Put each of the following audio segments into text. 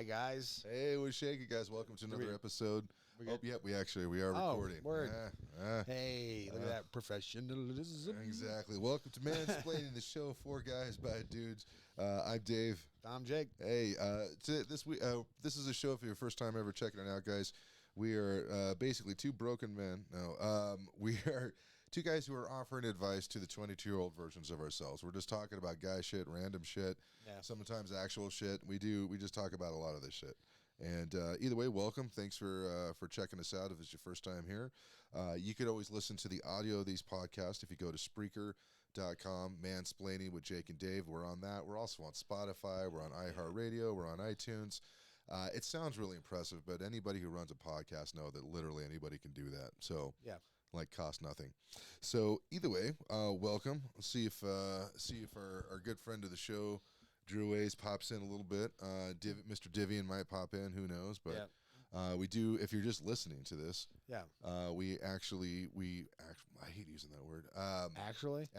guys. Hey, what's shaking, guys? Welcome to another episode. We are recording. Word. Hey, look at that professionalism. Exactly. Welcome to Mansplaining, the show for guys by dudes. I'm Dave. I'm Jake. Hey, this week, this is a show for your first time ever checking it out, guys. We are basically two broken men. No, we are two guys who are offering advice to the 22-year-old versions of ourselves. We're just talking about guy shit, random shit, sometimes actual shit. We just talk about a lot of this shit. And either way, welcome. Thanks for checking us out if it's your first time here. You could always listen to the audio of these podcasts if you go to Spreaker.com, Mansplaining with Jake and Dave. We're on that. We're also on Spotify. We're on iHeartRadio. We're on iTunes. It sounds really impressive, but anybody who runs a podcast know that literally anybody can do that. So, cost nothing. So either way, welcome. Let's see if our good friend of the show, Drew A's, pops in a little bit. Mr. Divian might pop in. Who knows? But we do. If you're just listening to this, we actually I hate using that word. Actually,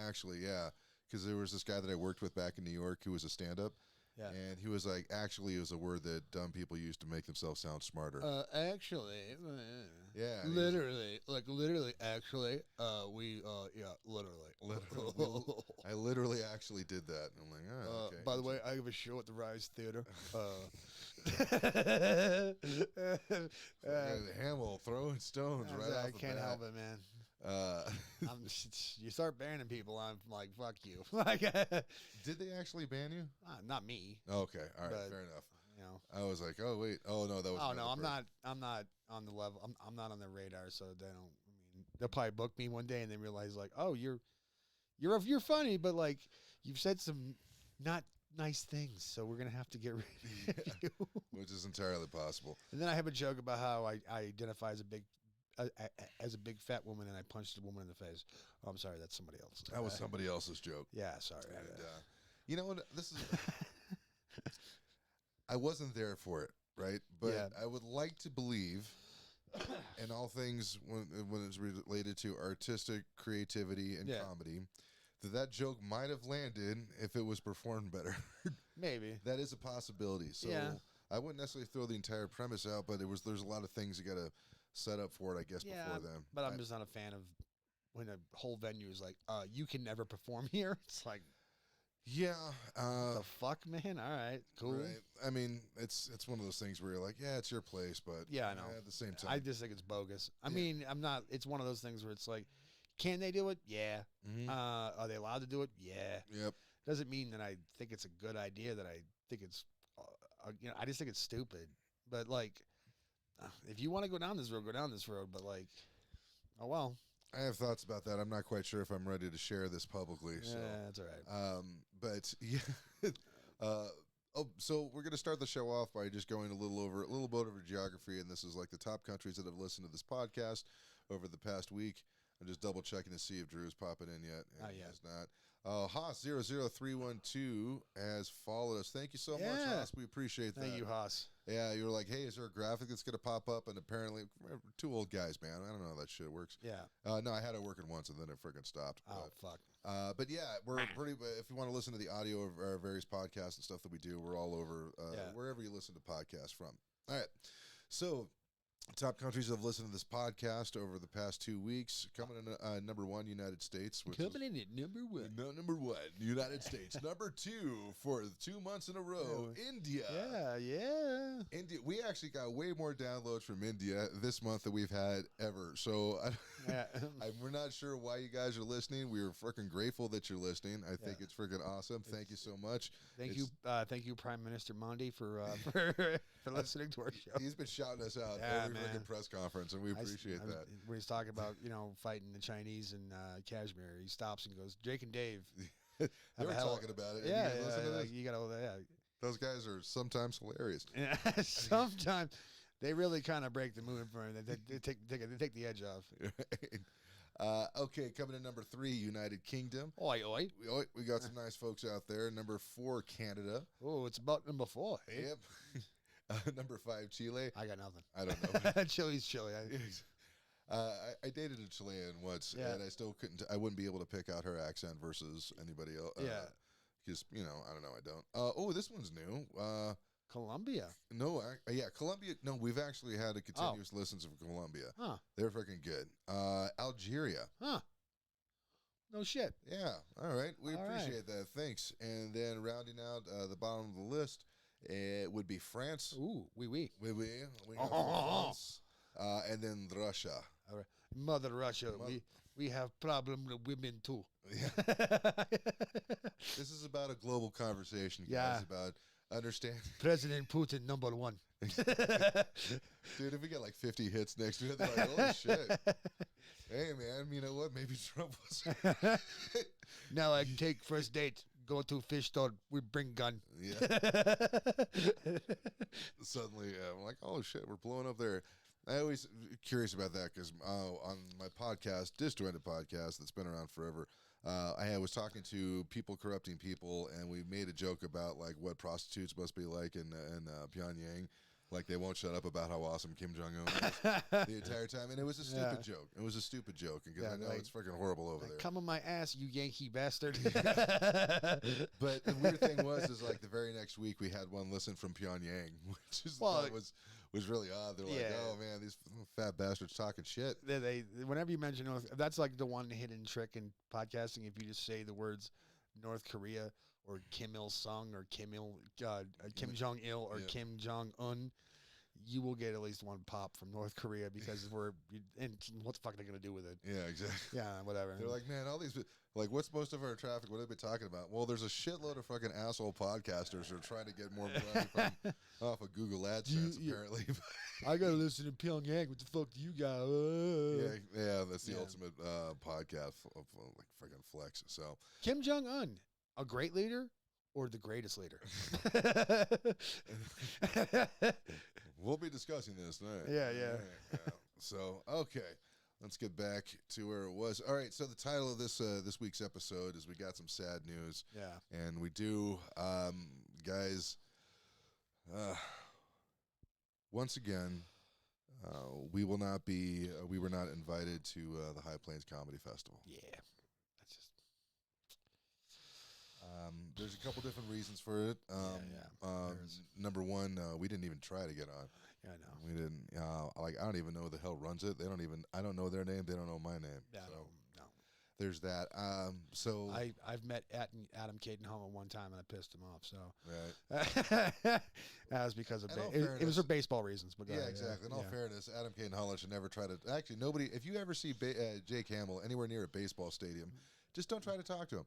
because there was this guy that I worked with back in New York who was a stand-up. Yeah. And he was like, actually, it was a word that dumb people use to make themselves sound smarter. Literally, actually, literally. I literally actually did that. And I'm like, oh, okay. By the way, I have a show at the Rise Theater. Hamill throwing stones right off I can't help it, man. You start banning people, I'm like, fuck you. Did they actually ban you? Not me. Okay, all right, but, fair enough. You know, I was like, oh wait, oh no, that was. Oh no, I'm not on the level. I'm not on the radar, so they don't. I mean, they'll probably book me one day and then realize like, oh, you're funny, but like you've said some not nice things, so we're gonna have to get rid of you. Which is entirely possible. And then I have a joke about how I identify as a big fat woman, and I punched a woman in the face. Oh, I'm sorry, that's somebody else. That was somebody else's joke. Yeah, sorry. And, you know what? This is. I wasn't there for it, right? But I would like to believe, in all things when it's related to artistic creativity and comedy, that joke might have landed if it was performed better. Maybe that is a possibility. So I wouldn't necessarily throw the entire premise out, but there's a lot of things you got to set up for it, I guess, before then. But I'm just not a fan of when a whole venue is like, you can never perform here. It's like, what the fuck, man? All right, cool. Right. I mean, it's one of those things where you're like, yeah, it's your place, but I know. At the same time, I just think it's bogus. I mean, I'm not. It's one of those things where it's like, can they do it? Yeah. Mm-hmm. Are they allowed to do it? Yeah. Yep. Doesn't mean that I think it's a good idea. That I think it's, I just think it's stupid. But like, if you want to go down this road, go down this road. But like, oh well. I have thoughts about that. I'm not quite sure if I'm ready to share this publicly. So. Yeah, that's all right. But so we're gonna start the show off by just going a little bit over geography, and this is like the top countries that have listened to this podcast over the past week. I'm just double checking to see if Drew's popping in yet. Not yet. He's not. Haas00312 has followed us. Thank you so much, Haas. We appreciate that. Thank you, Haas. Yeah, you were like, hey, is there a graphic that's going to pop up? And apparently, we're two old guys, man. I don't know how that shit works. Yeah. No, I had it working once, and then it freaking stopped. Oh, fuck. But yeah, we're pretty. If you want to listen to the audio of our various podcasts and stuff that we do, we're all over wherever you listen to podcasts from. All right. So, top countries that have listened to this podcast over the past 2 weeks. Coming in number one, United States. Coming in at number one. No, number one, United States. Number two for 2 months in a row, India. Yeah. India. We actually got way more downloads from India this month than we've had ever. So we're not sure why you guys are listening. We are freaking grateful that you're listening. I think it's freaking awesome. Thank you so much. Thank you, Prime Minister Modi, for listening to our show. He's been shouting us out every freaking press conference, and we appreciate that. When he's talking about fighting the Chinese in Kashmir, he stops and goes, "Jake and Dave." They were talking about it. You gotta. Those guys are sometimes hilarious. Yeah, sometimes they really kind of break the mood for him. They take the edge off. Okay, coming in number 3, United Kingdom. Oi, oi. We got some nice folks out there. Number 4, Canada. Oh, it's about number 4. Yep. Number 5, Chile. I got nothing. I don't know. Chile's Chile. I dated a Chilean once, and I still couldn't. I wouldn't be able to pick out her accent versus anybody else. Because I don't know. I don't. Oh, this one's new. Colombia. No, yeah, Colombia. No, we've actually had a continuous listens of Colombia. Huh. They're freaking good. Algeria. Huh. No shit. Yeah. All right. We All right. appreciate that. Thanks. And then rounding out the bottom of the list, it would be France. Ooh, oui. We have France. And then Russia. All right. Mother Russia. We have problem with women too. Yeah. This is about a global conversation, guys. Yeah. About understanding. President Putin #1. Dude, if we get like 50 hits next to it, they're like, holy shit. Hey, man, you know what? Maybe Trump was. Now I take first date. Go to fish store. We bring gun. Yeah. Suddenly, I'm like, oh shit, we're blowing up there. I always curious about that because on my podcast, Disjointed podcast, that's been around forever, I was talking to people corrupting people, and we made a joke about like what prostitutes must be like in Pyongyang. Like they won't shut up about how awesome Kim Jong-un is the entire time, and it was a stupid joke. It was a stupid joke, because I know it's freaking horrible over there. Come on my ass, you Yankee bastard! But the weird thing was like the very next week we had one listen from Pyongyang, which is was really odd. They're like, oh man, these fat bastards talking shit. They whenever you mention North, that's like the one hidden trick in podcasting. If you just say the words North Korea or Kim Il Sung or Kim Jong Il or Kim Jong Un, you will get at least one pop from North Korea because and what the fuck are they gonna do with it? Yeah, exactly. Yeah, whatever. They're like, man, all these like, what's most of our traffic? What have they been talking about? Well, there's a shitload of fucking asshole podcasters who are trying to get more money off of Google AdSense. Apparently, I gotta listen to Pyongyang. What the fuck do you got? Yeah, that's the ultimate podcast of like freaking flex. So Kim Jong Un. A great leader or the greatest leader? We'll be discussing this tonight. Yeah. So, okay. Let's get back to where it was. All right, so the title of this week's episode is we got some sad news. Yeah. And we do, guys, once again, we were not invited to the High Plains Comedy Festival. Yeah. That's just... There's a couple different reasons for it. Number one, we didn't even try to get on. Yeah, I know. We didn't. I don't even know who the hell runs it. I don't know their name. They don't know my name. Yeah, so no. There's that. So I've met Adam Cadenholm one time and I pissed him off. So right. That was because of fairness, it was for baseball reasons. But yeah, exactly. In all fairness, Adam Cadenholm should never try to. Actually, nobody. If you ever see Jake Hamill anywhere near a baseball stadium, just don't try to talk to him.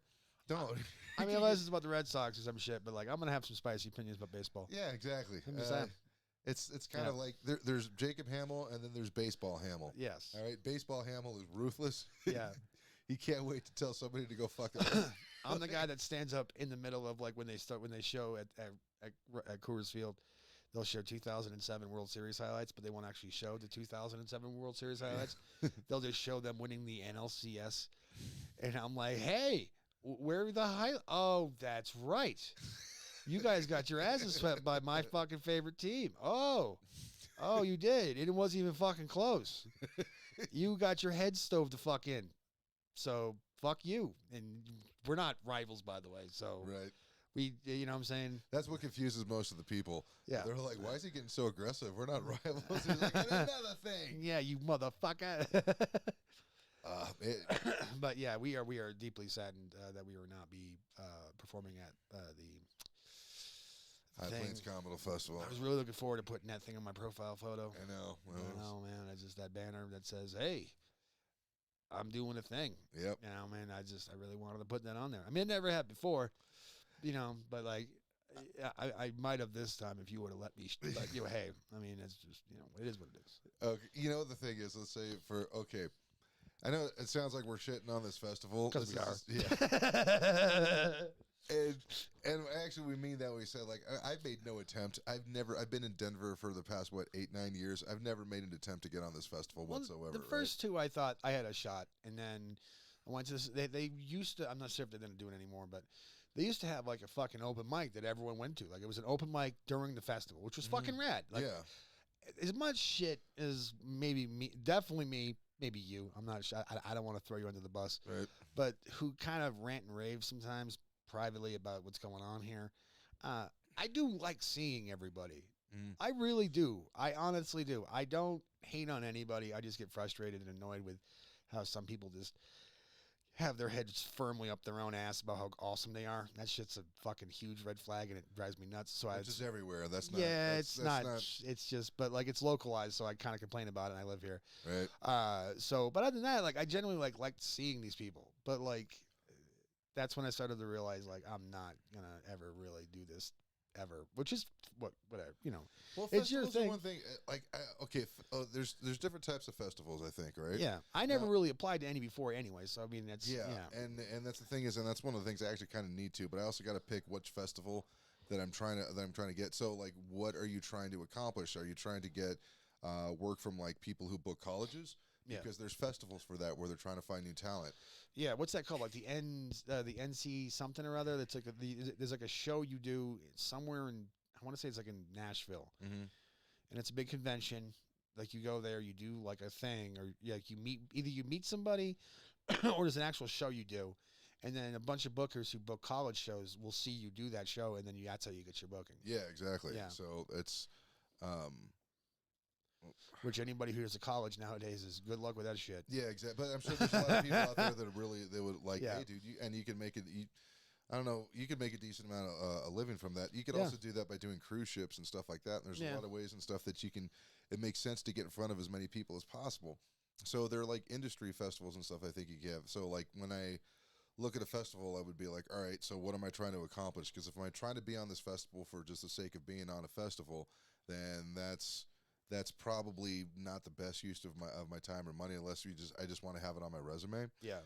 Don't. I mean, unless it's about the Red Sox or some shit, but like I'm gonna have some spicy opinions about baseball. Yeah, exactly. It's kind of like there's Jacob Hamill and then there's baseball Hamill. Yes. All right, baseball Hamill is ruthless. Yeah. He can't wait to tell somebody to go fuck it. I'm the guy that stands up in the middle of like when they show at Coors Field. They'll show 2007 World Series highlights, but they won't actually show the 2007 World Series highlights. They'll just show them winning the NLCS, and I'm like, hey. Where are the highlights? Oh, that's right. You guys got your asses swept by my fucking favorite team. Oh, you did. It wasn't even fucking close. You got your head stove the fuck in. So, fuck you. And we're not rivals, by the way. So, right. You know what I'm saying? That's what confuses most of the people. Yeah. They're like, why is he getting so aggressive? We're not rivals. He's like, another thing. Yeah, you motherfucker. But yeah, we are deeply saddened that we will not be performing at the High Plains Comedy Festival. I was really looking forward to putting that thing on my profile photo. I know. I know, man. It's just that banner that says, "Hey, I'm doing a thing." Yep. You know, man. I really wanted to put that on there. I mean, it never had before, you know. But like, I might have this time if you would have let me. Like, hey, I mean, it's just it is what it is. Okay. You know what the thing is? Let's say I know it sounds like we're shitting on this festival. Because we are. Yeah. and actually, we mean that when we say, like, I've made no attempt. I've been in Denver for the past, 8-9 years. I've never made an attempt to get on this festival whatsoever. The first two, I thought I had a shot. And then I went to this. They used to, I'm not sure if they didn't do it anymore, but they used to have, like, a fucking open mic that everyone went to. Like, it was an open mic during the festival, which was fucking rad. Like, as much shit as maybe me, definitely me, maybe you. I'm not sure. I don't want to throw you under the bus. Right. But who kind of rant and rave sometimes privately about what's going on here. I I do like seeing everybody. Mm. I really do. I honestly do. I don't hate on anybody. I just get frustrated and annoyed with how some people just have their heads firmly up their own ass about how awesome they are. That shit's a fucking huge red flag, and it drives me nuts. So Which is everywhere. That's not. yeah, That's not. not It's just, but like it's localized, so I kind of complain about it. And I live here, right. so but other than that, like I genuinely like seeing these people. But like that's when I started to realize like I'm not gonna ever really do this ever, which is whatever, you know. Well, It's your festivals are thing. one thing. Like, okay, there's different types of festivals, I think, right? Yeah, I never Now- really applied to any before anyway, so I mean that's Yeah, and that's the thing is, and that's one of the things I actually kind of need to. But I also got to pick which festival that I'm trying to get. So, like, what are you trying to accomplish? Are you trying to get work from like people who book colleges? Yeah. Because there's festivals for that where they're trying to find new talent. Yeah, what's that called? Like the NC something or other. That's like there's like a show you do somewhere in, I want to say it's like in Nashville, Mm-hmm. and it's a big convention. Like you go there, you do like a thing, or like you meet somebody, or there's an actual show you do, and then a bunch of bookers who book college shows will see you do that show, and then that's how you get your booking. Yeah, exactly. Yeah. So it's, um, Which anybody who does a college nowadays is good luck with that shit. yeah, exactly. But I'm sure there's a lot of people out there that are really they would like, Yeah. hey, dude, you can make it. I don't know. You could make a decent amount of a living from that. You could Yeah. also do that by doing cruise ships and stuff like that. And there's Yeah. a lot of ways and stuff that you can. It makes sense to get in front of as many people as possible. So they're like industry festivals and stuff. I think you give. So like when I look at a festival, I would be like, all right, so what am I trying to accomplish? Because if I'm trying to be on this festival for just the sake of being on a festival, then that's probably not the best use of my time or money, unless I just want to have it on my resume. Yeah.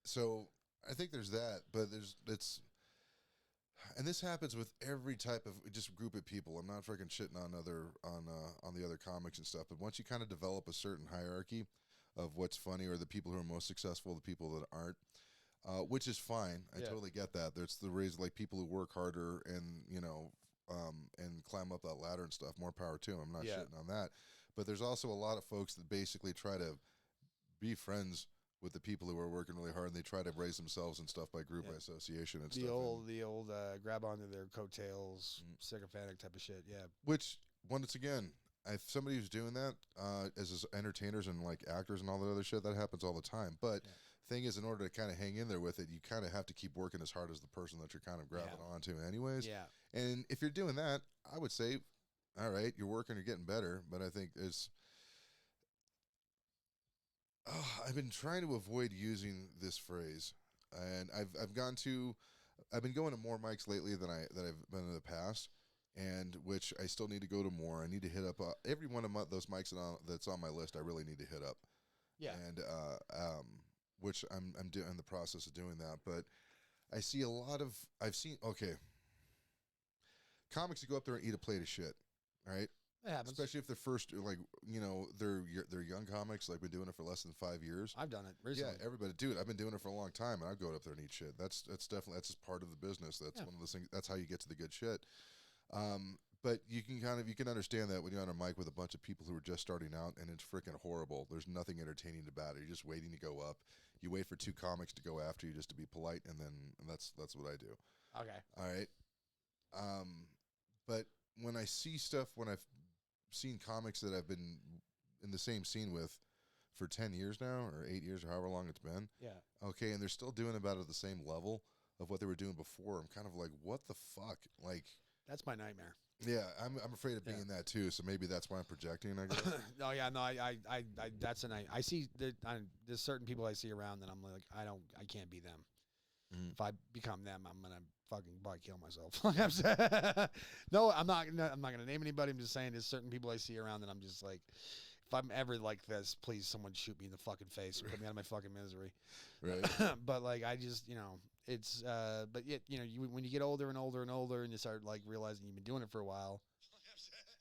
So I think there's that, but and this happens with every type of just group of people. I'm not freaking shitting on on the other comics and stuff, but once you kind of develop a certain hierarchy of what's funny, or the people who are most successful, the people that aren't, which is fine. I Yeah. totally get that. There's the reason, like people who work harder and and climb up that ladder and stuff. More power to them. I'm not Yeah. shitting on that, but there's also a lot of folks that basically try to be friends with the people who are working really hard, and they try to raise themselves and stuff by group, Yeah. by association and The stuff. old grab onto their coattails, sycophantic type of shit. Yeah. Which, once again, if somebody who's doing that as entertainers and like actors and all that other shit, that happens all the time. But Yeah. thing is, in order to kind of hang in there with it, you kind of have to keep working as hard as the person that you're kind of grabbing onto anyways. Yeah. And if you're doing that, I would say, all right, you're working, you're getting better. But I think I've been trying to avoid using this phrase, and I've been going to more mics lately than I've been in the past, and which I still need to go to more. I need to hit up every one of those mics that's on my list. I really need to hit up. Yeah. And which I'm in the process of doing that. But I see I've seen comics that go up there and eat a plate of shit, right? It happens. Especially if they're first, like, they're young comics, like been doing it for less than 5 years. I've done it recently. Yeah, everybody, dude. I've been doing it for a long time, and I go up there and eat shit. That's definitely just part of the business. That's one of those things. That's how you get to the good shit. But you can understand that when you're on a mic with a bunch of people who are just starting out, and it's freaking horrible. There's nothing entertaining about it. You're just waiting to go up. You wait for two comics to go after you just to be polite, and that's what I do. Okay. All right. But when I see stuff, when I've seen comics that I've been in the same scene with for 10 years now, or 8 years, or however long it's been. Yeah. Okay, and they're still doing about at the same level of what they were doing before. I'm kind of like, what the fuck? Like, That's my nightmare. yeah, I'm afraid of being that too. So maybe that's why I'm projecting, I guess. No, yeah, no, I that's an I see that there's certain people I see around that I'm like, I can't be them. Mhm. If I become them, I'm gonna fucking probably kill myself. Like I'm saying, no, I'm not gonna name anybody. I'm just saying there's certain people I see around that I'm just like, if I'm ever like this, please someone shoot me in the fucking face and put me out of my fucking misery. Right. But like I just it's but yet when you get older and older and older and you start like realizing you've been doing it for a while.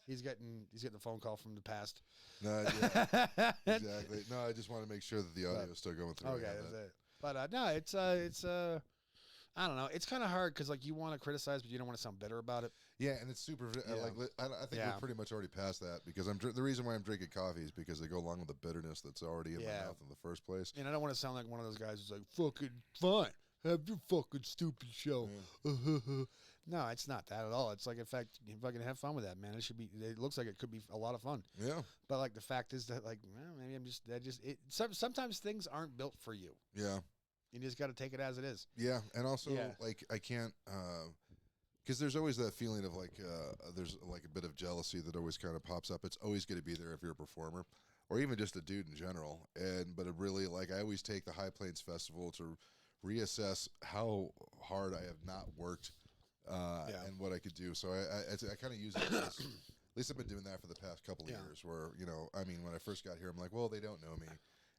He's getting a phone call from the past. No, yeah, exactly. No, I just want to make sure that the audio is still going through. Okay, that's it. But no, it's I don't know. It's kind of hard because like you want to criticize, but you don't want to sound bitter about it. Yeah, and it's super. I think we're pretty much already past that because the reason why I'm drinking coffee is because they go along with the bitterness that's already in my mouth in the first place. And I don't want to sound like one of those guys who's like, fucking fine, have your fucking stupid show. No, it's not that at all. It's like, in fact, you fucking have fun with that, man. It should be. It looks like it could be a lot of fun. Yeah. But like the fact is that, like, well, maybe I'm just that just it. Sometimes things aren't built for you. Yeah. You just got to take it as it is. Yeah, and also Yeah. like I can't because there's always that feeling of like there's like a bit of jealousy that always kind of pops up. It's always going to be there if you're a performer or even just a dude in general. But it really, like, I always take the High Plains Festival to reassess how hard I have not worked and what I could do. So I kind of use it as, at least I've been doing that for the past couple of years where, you know, I mean, when I first got here, I'm like, well, they don't know me.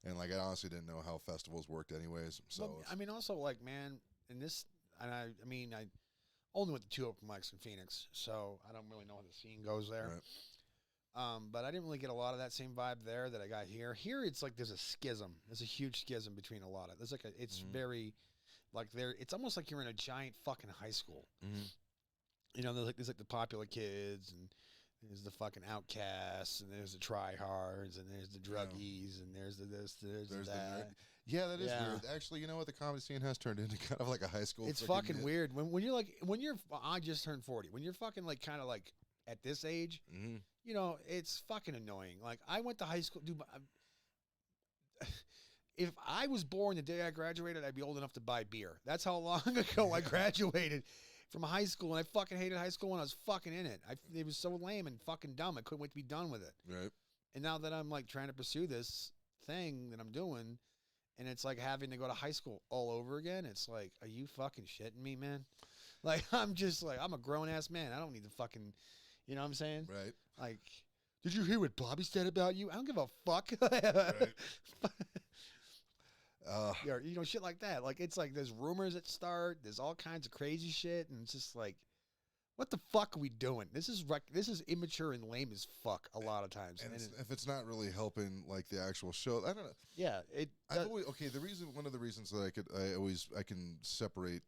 And like, I honestly didn't know how festivals worked anyways. So Well, I mean, also, like, man, I mean, I only went to 2 open mics in Phoenix, so I don't really know how the scene goes there. Right. But I didn't really get a lot of that same vibe there that I got here. Here, it's like there's a schism. There's a huge schism between a lot of. There's like it's very, like it's almost like you're in a giant fucking high school. Mm-hmm. You know, there's like the popular kids, and there's the fucking outcasts, and there's the tryhards, and there's the druggies, and there's the this, there's the that. Yeah, that is weird. Actually, you know what? The comedy scene has turned into kind of like a high school. It's fucking weird when you're like I just turned 40. When you're fucking like kind of like at this age, you know, it's fucking annoying. Like, I went to high school, dude. If I was born the day I graduated, I'd be old enough to buy beer. That's how long ago I graduated from high school, and I fucking hated high school when I was fucking in it. It was so lame and fucking dumb. I couldn't wait to be done with it. Right. And now that I'm like trying to pursue this thing that I'm doing, and it's like having to go to high school all over again, it's like, are you fucking shitting me, man? Like, I'm just like, I'm a grown ass man. I don't need to fucking, you know what I'm saying? Right. Like, did you hear what Bobby said about you? I don't give a fuck. Right. You know, shit like that. Like, it's like there's rumors that start. There's all kinds of crazy shit, and it's just like, what the fuck are we doing? This is immature and lame as fuck a lot of times. And if it's not really helping, like, the actual show, I don't know. Yeah, one of the reasons that I can separate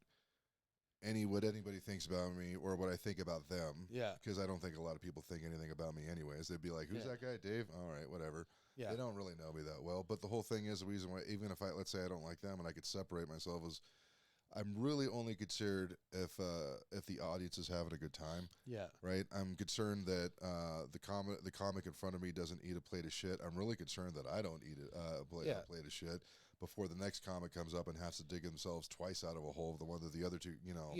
what anybody thinks about me or what I think about them. Yeah. Because I don't think a lot of people think anything about me anyways. They'd be like, who's that guy, Dave? All right, whatever. Yeah. They don't really know me that well. But the whole thing is, the reason why, even if let's say I don't like them and I could separate myself, is I'm really only concerned if the audience is having a good time. Yeah. Right? I'm concerned that the comic in front of me doesn't eat a plate of shit. I'm really concerned that I don't eat a plate of shit before the next comic comes up and has to dig themselves twice out of a hole, the one that the other two, you know,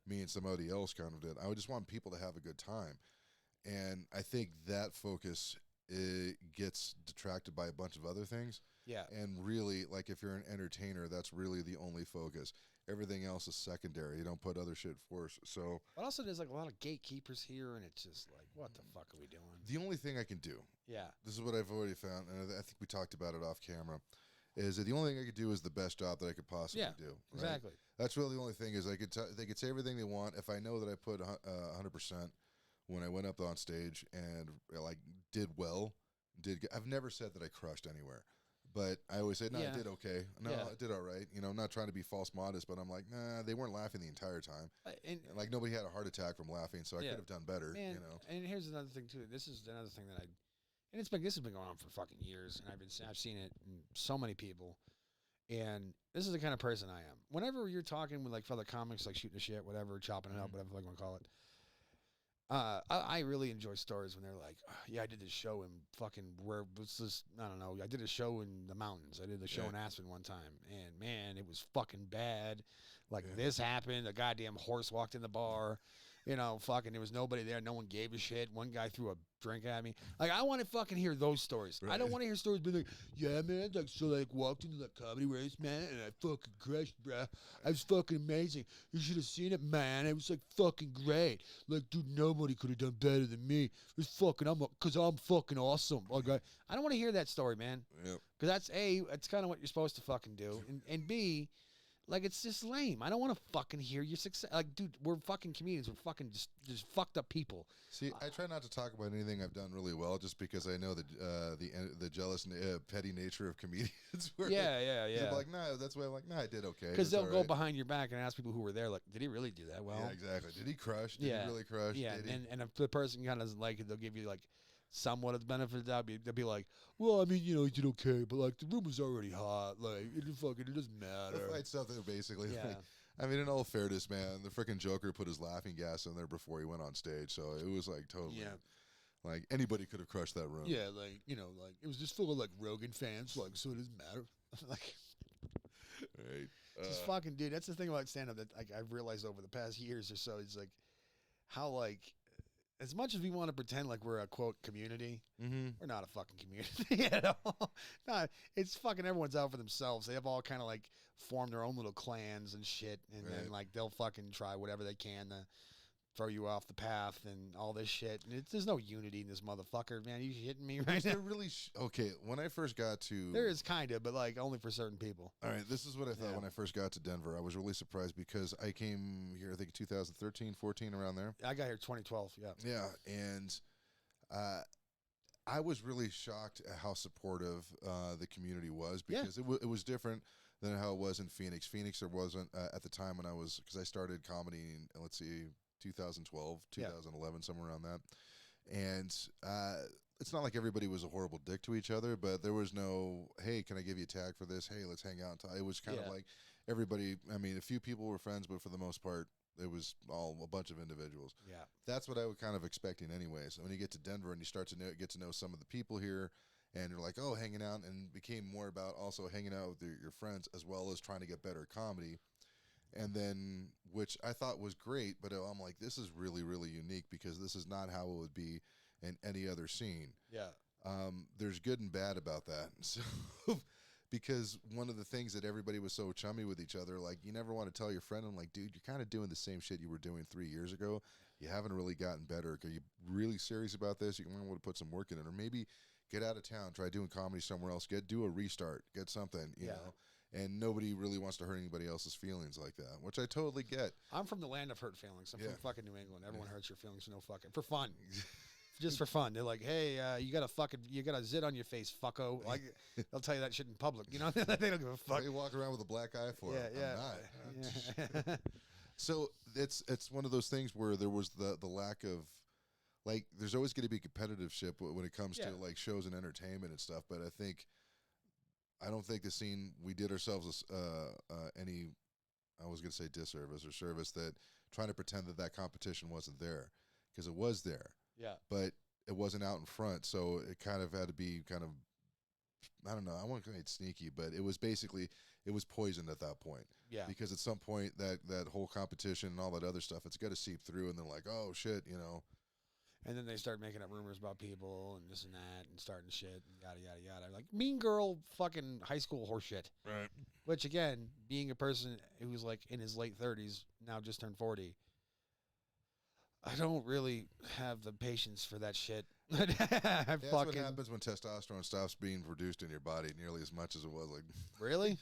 me and somebody else kind of did. I would just want people to have a good time. And I think that focus gets detracted by a bunch of other things. Yeah. And really, like, if you're an entertainer, that's really the only focus. Everything else is secondary. You don't put other shit first. So, but also there's like a lot of gatekeepers here, and it's just like, what the fuck are we doing? The only thing I can do, this is what I've already found, and I think we talked about it off camera, is that the only thing I could do is the best job that I could possibly do. Right? Exactly. That's really the only thing is they could say everything they want. If I know that I put 100% when I went up on stage and like did well, I've never said that I crushed anywhere. But I always say, no, I did okay. No, I did all right. You know, I'm not trying to be false modest, but I'm like, nah, they weren't laughing the entire time. And like, nobody had a heart attack from laughing, so I could have done better, you know. And here's another thing, too. This is another thing that this has been going on for fucking years, and I've seen it in so many people. And this is the kind of person I am. Whenever you're talking with, like, fellow comics, like shooting the shit, whatever, chopping it up, whatever you want to call it, I really enjoy stories when they're like, I did this show in fucking I don't know. I did a show in the mountains. I did a show in Aspen one time, and man, it was fucking bad. Like this happened. A goddamn horse walked in the bar. You know, fucking, there was nobody there. No one gave a shit. One guy threw a drink at me. Like, I want to fucking hear those stories. Right. I don't want to hear stories being like, yeah, man, like, so, like, walked into the comedy race, man, and I fucking crushed, bruh. I was fucking amazing. You should have seen it, man. It was, like, fucking great. Like, dude, nobody could have done better than me. It was fucking, because I'm fucking awesome. Like, I don't want to hear that story, man. Yep. Because that's, A, it's kind of what you're supposed to fucking do. And B, like, it's just lame. I don't want to fucking hear your success. Like, dude, we're fucking comedians. We're fucking just fucked up people. See, I try not to talk about anything I've done really well, just because I know the jealous, petty nature of comedians. Yeah. I'm like, nah, that's why I'm like, nah, I did okay. Because they'll go behind your back and ask people who were there, like, did he really do that well? Yeah, exactly. Did he crush? Did he really crush? Yeah, and if the person kind of doesn't like it, they'll give you, like, somewhat of the benefit of the doubt. They'll be like, well, I mean, you know, he did okay, but, like, the room was already hot. Like, it doesn't matter. Fight something, basically. Yeah. Like, I mean, in all fairness, man, the freaking Joker put his laughing gas in there before he went on stage, so it was like totally. Yeah. Like anybody could have crushed that room. Yeah, like, you know, like it was just full of like Rogan fans, like, so it doesn't matter. Like, Right. just fucking dude. That's the thing about stand up that like I've realized over the past years or so. It's like how like as much as we want to pretend like we're a quote community, we're not a fucking community at all. No, it's fucking everyone's out for themselves. They have all kind of like formed their own little clans and shit, and Right. then like they'll fucking try whatever they can to throw you off the path and all this shit. And there's no unity in this motherfucker, man. You hitting me right now? They're really okay. When I first got to, There is kind of, but like only for certain people. all right, this is what I thought Yeah. when I first got to Denver. I was really surprised because I came here, I think 2013, 14, around there. I got here 2012. Yeah. Yeah, and I was really shocked at how supportive the community was Yeah. because it was different than how it was in Phoenix. Phoenix, there wasn't at the time when because I started comedy in, let's see, 2012, 2011, somewhere around that. And it's not like everybody was a horrible dick to each other, but there was no, hey, can I give you a tag for this? Hey, let's hang out. It was kind of like everybody, I mean, a few people were friends, but for the most part, it was all a bunch of individuals. Yeah. That's what I was kind of expecting anyways. When you get to Denver and you start to get to know some of the people here, and you're like, oh, hanging out, and became more about also hanging out with your friends as well as trying to get better comedy. And then, which I thought was great, but I'm like, this is really, really unique because this is not how it would be in any other scene. Yeah. There's good and bad about that. So, because one of the things that everybody was so chummy with each other, like you never want to tell your friend, I'm like, dude, you're kind of doing the same shit you were doing 3 years ago. You haven't really gotten better. Are you really serious about this? You might want to put some work in it, or maybe get out of town, try doing comedy somewhere else, do a restart, get something, you know. And nobody really wants to hurt anybody else's feelings like that, which I totally get. I'm from the land of hurt feelings. I'm Yeah. from fucking New England. Everyone hurts your feelings for no fucking for fun. Just for fun. They're like, hey, you got a zit on your face, fucko. Like they'll tell you that shit in public. You know, they don't give a fuck. They walk around with a black eye for it. Yeah, I'm not. So it's one of those things where there was the lack of, like, there's always going to be competitive shit when it comes to like shows and entertainment and stuff. But I don't think the scene, we did ourselves any, I was going to say disservice or service, that trying to pretend that competition wasn't there, because it was there. Yeah. But it wasn't out in front, so it kind of had to be kind of, I don't know, I won't say it's sneaky, but it was basically, it was poisoned at that point. Yeah. Because at some point that whole competition and all that other stuff, it's got to seep through, and they're like, oh shit, you know. And then they start making up rumors about people and this and that and starting shit and yada, yada, yada. Like Mean Girl fucking high school horseshit. Right. Which, again, being a person who's like in his late 30s, now just turned 40, I don't really have the patience for that shit. That's what happens when testosterone stops being produced in your body nearly as much as it was. Like, Really?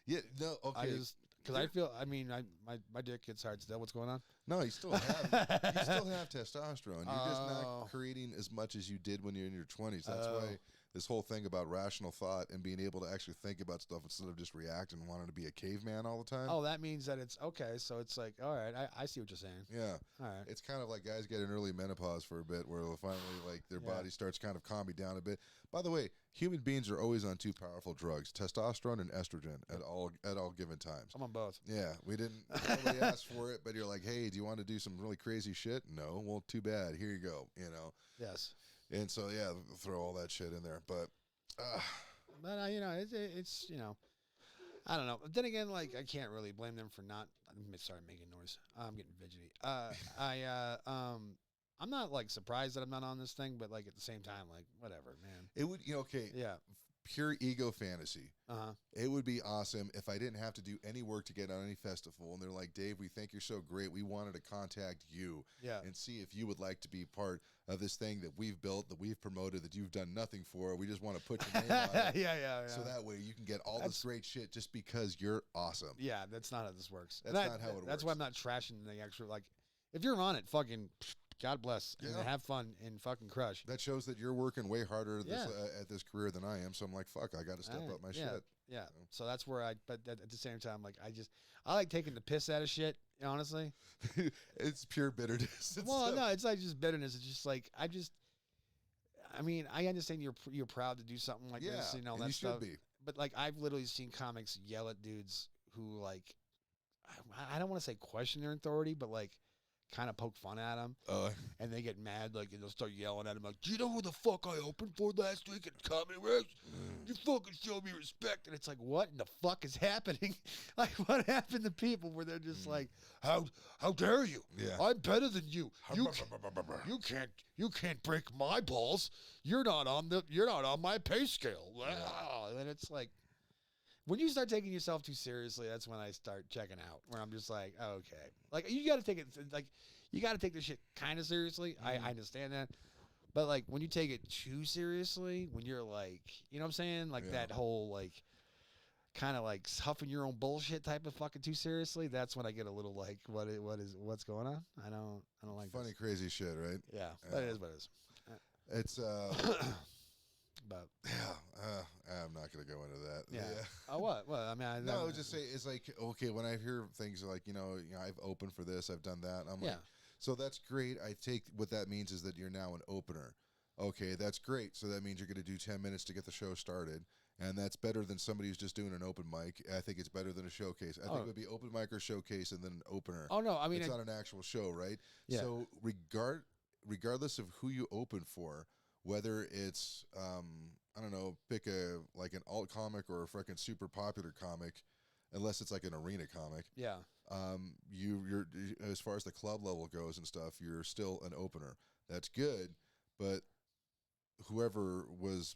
yeah, no, okay. Because I feel, I mean, my dick gets hard still. What's going on? No, you still have testosterone. You're just not creating as much as you did when you're in your 20s. That's why this whole thing about rational thought and being able to actually think about stuff instead of just react and wanting to be a caveman all the time. Oh, that means that it's okay. So it's like, all right, I see what you're saying. Yeah. All right. It's kind of like guys get an early menopause for a bit where they'll finally, like, their body starts kind of calming down a bit. By the way, human beings are always on two powerful drugs, testosterone and estrogen, at all given times. I'm on both. Yeah, nobody asked for it, but you're like, hey, do you want to do some really crazy shit? No, well, too bad. Here you go, you know. Yes. And so, yeah, throw all that shit in there. But you know, it's you know, I don't know. But then again, like, I can't really blame them for not. Sorry, making noise. I'm getting fidgety. I'm not like surprised that I'm not on this thing, but like at the same time, like whatever, man. it would, okay, Yeah. pure ego fantasy. Uh-huh. It would be awesome if I didn't have to do any work to get on any festival. And they're like, Dave, we think you're so great. We wanted to contact you and see if you would like to be part of this thing that we've built, that we've promoted, that you've done nothing for. We just want to put your name on it. Yeah. So that way you can get all this great shit just because you're awesome. Yeah, that's not how this works. That's not how it works. That's why I'm not trashing the actual, like, if you're on it, fucking God bless, and have fun and fucking crush. That shows that you're working way harder at this career than I am. So I'm like, fuck, I got to step up my shit. Yeah. So that's where but at the same time, like, I like taking the piss out of shit, honestly. It's pure bitterness. No, it's like just bitterness. It's just like, I mean, I understand you're proud to do something like this and all that you stuff. Should be. But like, I've literally seen comics yell at dudes who like I don't want to say question their authority, but like kind of poke fun at them. Oh, And they get mad, like, and they'll start yelling at him, like, do you know who the fuck I opened for last week at Comedy Rex? You fucking show me respect. And it's like, what in the fuck is happening? Like, what happened to people where they're just like, how dare you? Yeah. I'm better than you. You can't break my balls. You're not on my pay scale. Yeah. And it's like, when you start taking yourself too seriously, that's when I start checking out. Where I'm just like, oh, okay, like you got to take it, like you got to take this shit kind of seriously. I understand that, but like when you take it too seriously, when you're like, you know what I'm saying, like that whole like kind of like huffing your own bullshit type of fucking too seriously. That's when I get a little like, what's going on? I don't like funny, this. crazy shit, right? Yeah, but it is what it is. It's But I'm not gonna go into that. yeah. Oh, what? Well, I mean, I would just say it's like, okay, when I hear things like, I've opened for this, I've done that. I'm like, so that's great. I take what that means is that you're now an opener. Okay, that's great. So that means you're going to do 10 minutes to get the show started. And that's better than somebody who's just doing an open mic. I think it's better than a showcase. I think it would be open mic or showcase and then an opener. Oh, no. I mean, it's not an actual show, right? Yeah. So regardless of who you open for, whether it's, I don't know, pick an alt comic or a freaking super popular comic, unless it's like an arena comic. Yeah. You're as far as the club level goes and stuff, you're still an opener. That's good, but whoever was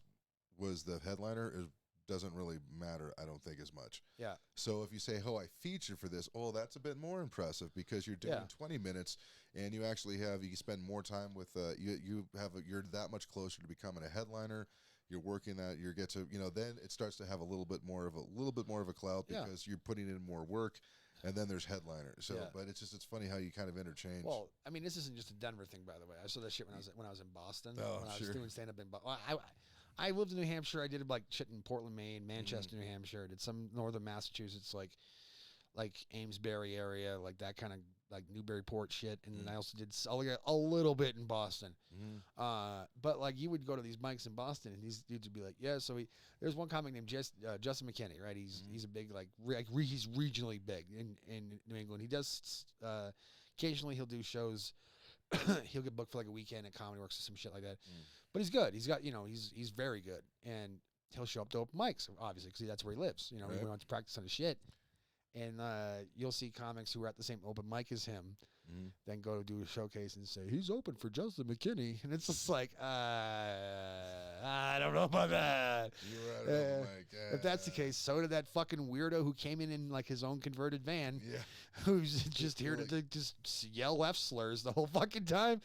the headliner doesn't really matter, I don't think, as much. Yeah. So if you say, oh, I featured for this, oh, that's a bit more impressive because you're doing 20 minutes and you actually you spend more time with, you're that much closer to becoming a headliner. You're working that, you get to, then it starts to have a little bit more of a clout because you're putting in more work. And then there's headliner. So, but it's funny how you kind of interchange. Well, I mean, this isn't just a Denver thing, by the way. I saw that shit when I was in Boston. Oh, when I was doing stand up in Boston. I lived in New Hampshire. I did like shit in Portland, Maine, Manchester, New Hampshire. I did some northern Massachusetts, like Amesbury area, like that kind of like Newburyport shit. And then I also did a little bit in Boston. But like you would go to these mics in Boston, and these dudes would be like, yeah. So there's one comic named Justin McKinney, right? He's a big he's regionally big in New England. He does occasionally he'll do shows. He'll get booked for like a weekend at Comedy Works or some shit like that. But he's good. He's got he's very good, and he'll show up to open mics obviously because that's where he lives. He went to practice on his shit. And you'll see comics who are at the same open mic as him, then go to do a showcase and say, he's open for Justin McKinney. And it's just like, I don't know about that. You're right, open mic. If that's the case, so did that fucking weirdo who came in like his own converted van, who's just here to just yell F slurs the whole fucking time.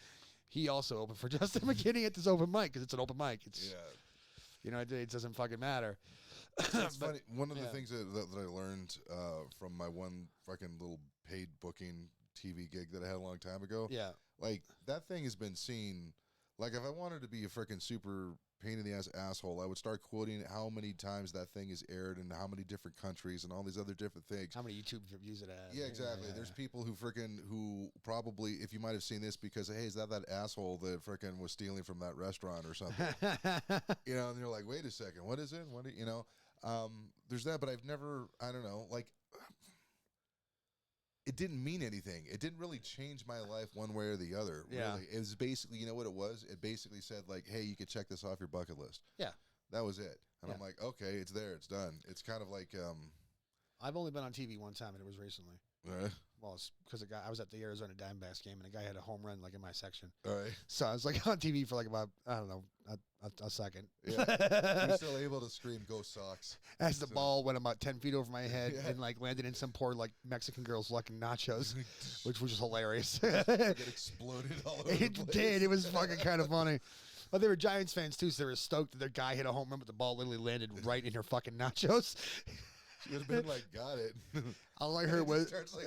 He also opened for Justin McKinney at this open mic because it's an open mic. It's, it doesn't fucking matter. It's funny. One of the things that I learned from my one fucking little paid booking TV gig that I had a long time ago. Yeah. Like, that thing has been seen. Like, if I wanted to be a freaking super pain in the ass asshole, I would start quoting how many times that thing is aired in how many different countries and all these other different things. How many YouTube views it has. Yeah, exactly. There's people who probably, if you might have seen this because, hey, is that asshole that freaking was stealing from that restaurant or something? And you're like, wait a second, what is it? There's that, but I've never, I don't know, like, it didn't mean anything. It didn't really change my life one way or the other. Yeah. Really. It was basically, you know what it was? It basically said, like, hey, you could check this off your bucket list. Yeah. That was it. And I'm like, okay, it's there. It's done. It's kind of like... I've only been on TV one time, and it was recently. Well, it's because I was at the Arizona Diamondbacks game, and a guy had a home run, like, in my section. All right. So I was, like, on TV for, like, about, I don't know, a second. Yeah. You're still able to scream, go Sox. As the ball went about 10 feet over my head and, like, landed in some poor, like, Mexican girl's fucking nachos, which was just hilarious. It exploded all over the place. It did. It was fucking kind of funny. But they were Giants fans, too, so they were stoked that their guy hit a home run, but the ball literally landed right in her fucking nachos. She would have been like, got it. All I heard was... starts, like,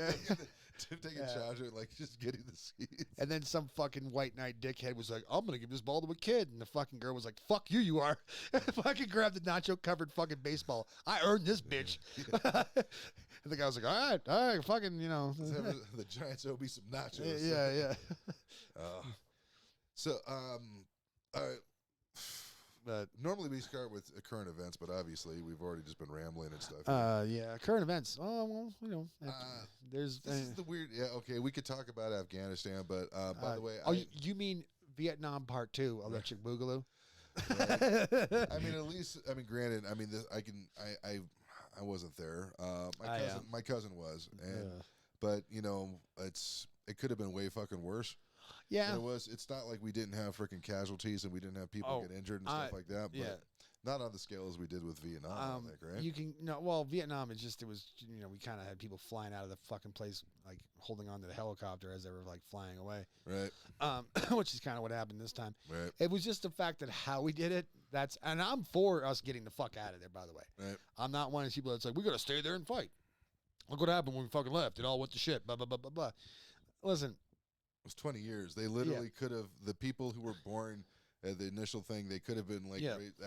taking charge of it, like, just getting the seeds. And then some fucking white knight dickhead was like, I'm going to give this ball to a kid. And the fucking girl was like, fuck you, you are. Fucking grabbed the nacho-covered fucking baseball. I earned this, bitch. And the guy was like, all right, fucking, The Giants owe me some nachos. Yeah. So, all right. But normally we start with current events, but obviously we've already just been rambling and stuff. yeah, current events. Oh well, you know, there's. This is the weird. Yeah, okay, we could talk about Afghanistan, but by the way, you mean Vietnam Part 2, Electric Boogaloo? Right. I mean, at least, I mean, granted, I mean, I wasn't there. My cousin was, and but you know, it could have been way fucking worse. Yeah, and it's not like we didn't have freaking casualties and we didn't have people get injured and stuff like that. But not on the scale as we did with Vietnam, I think, right? You can well, Vietnam is just, it was, you know, we kind of had people flying out of the fucking place, like holding on to the helicopter as they were like flying away, right? Which is kind of what happened this time. Right. It was just the fact that how we did it. And I'm for us getting the fuck out of there. By the way, right. I'm not one of those people that's like, we gotta stay there and fight. Look what happened when we fucking left. It all went to shit. Blah blah blah blah blah. Listen. It was 20 years. They literally could have, the people who were born at the initial thing, they could have been like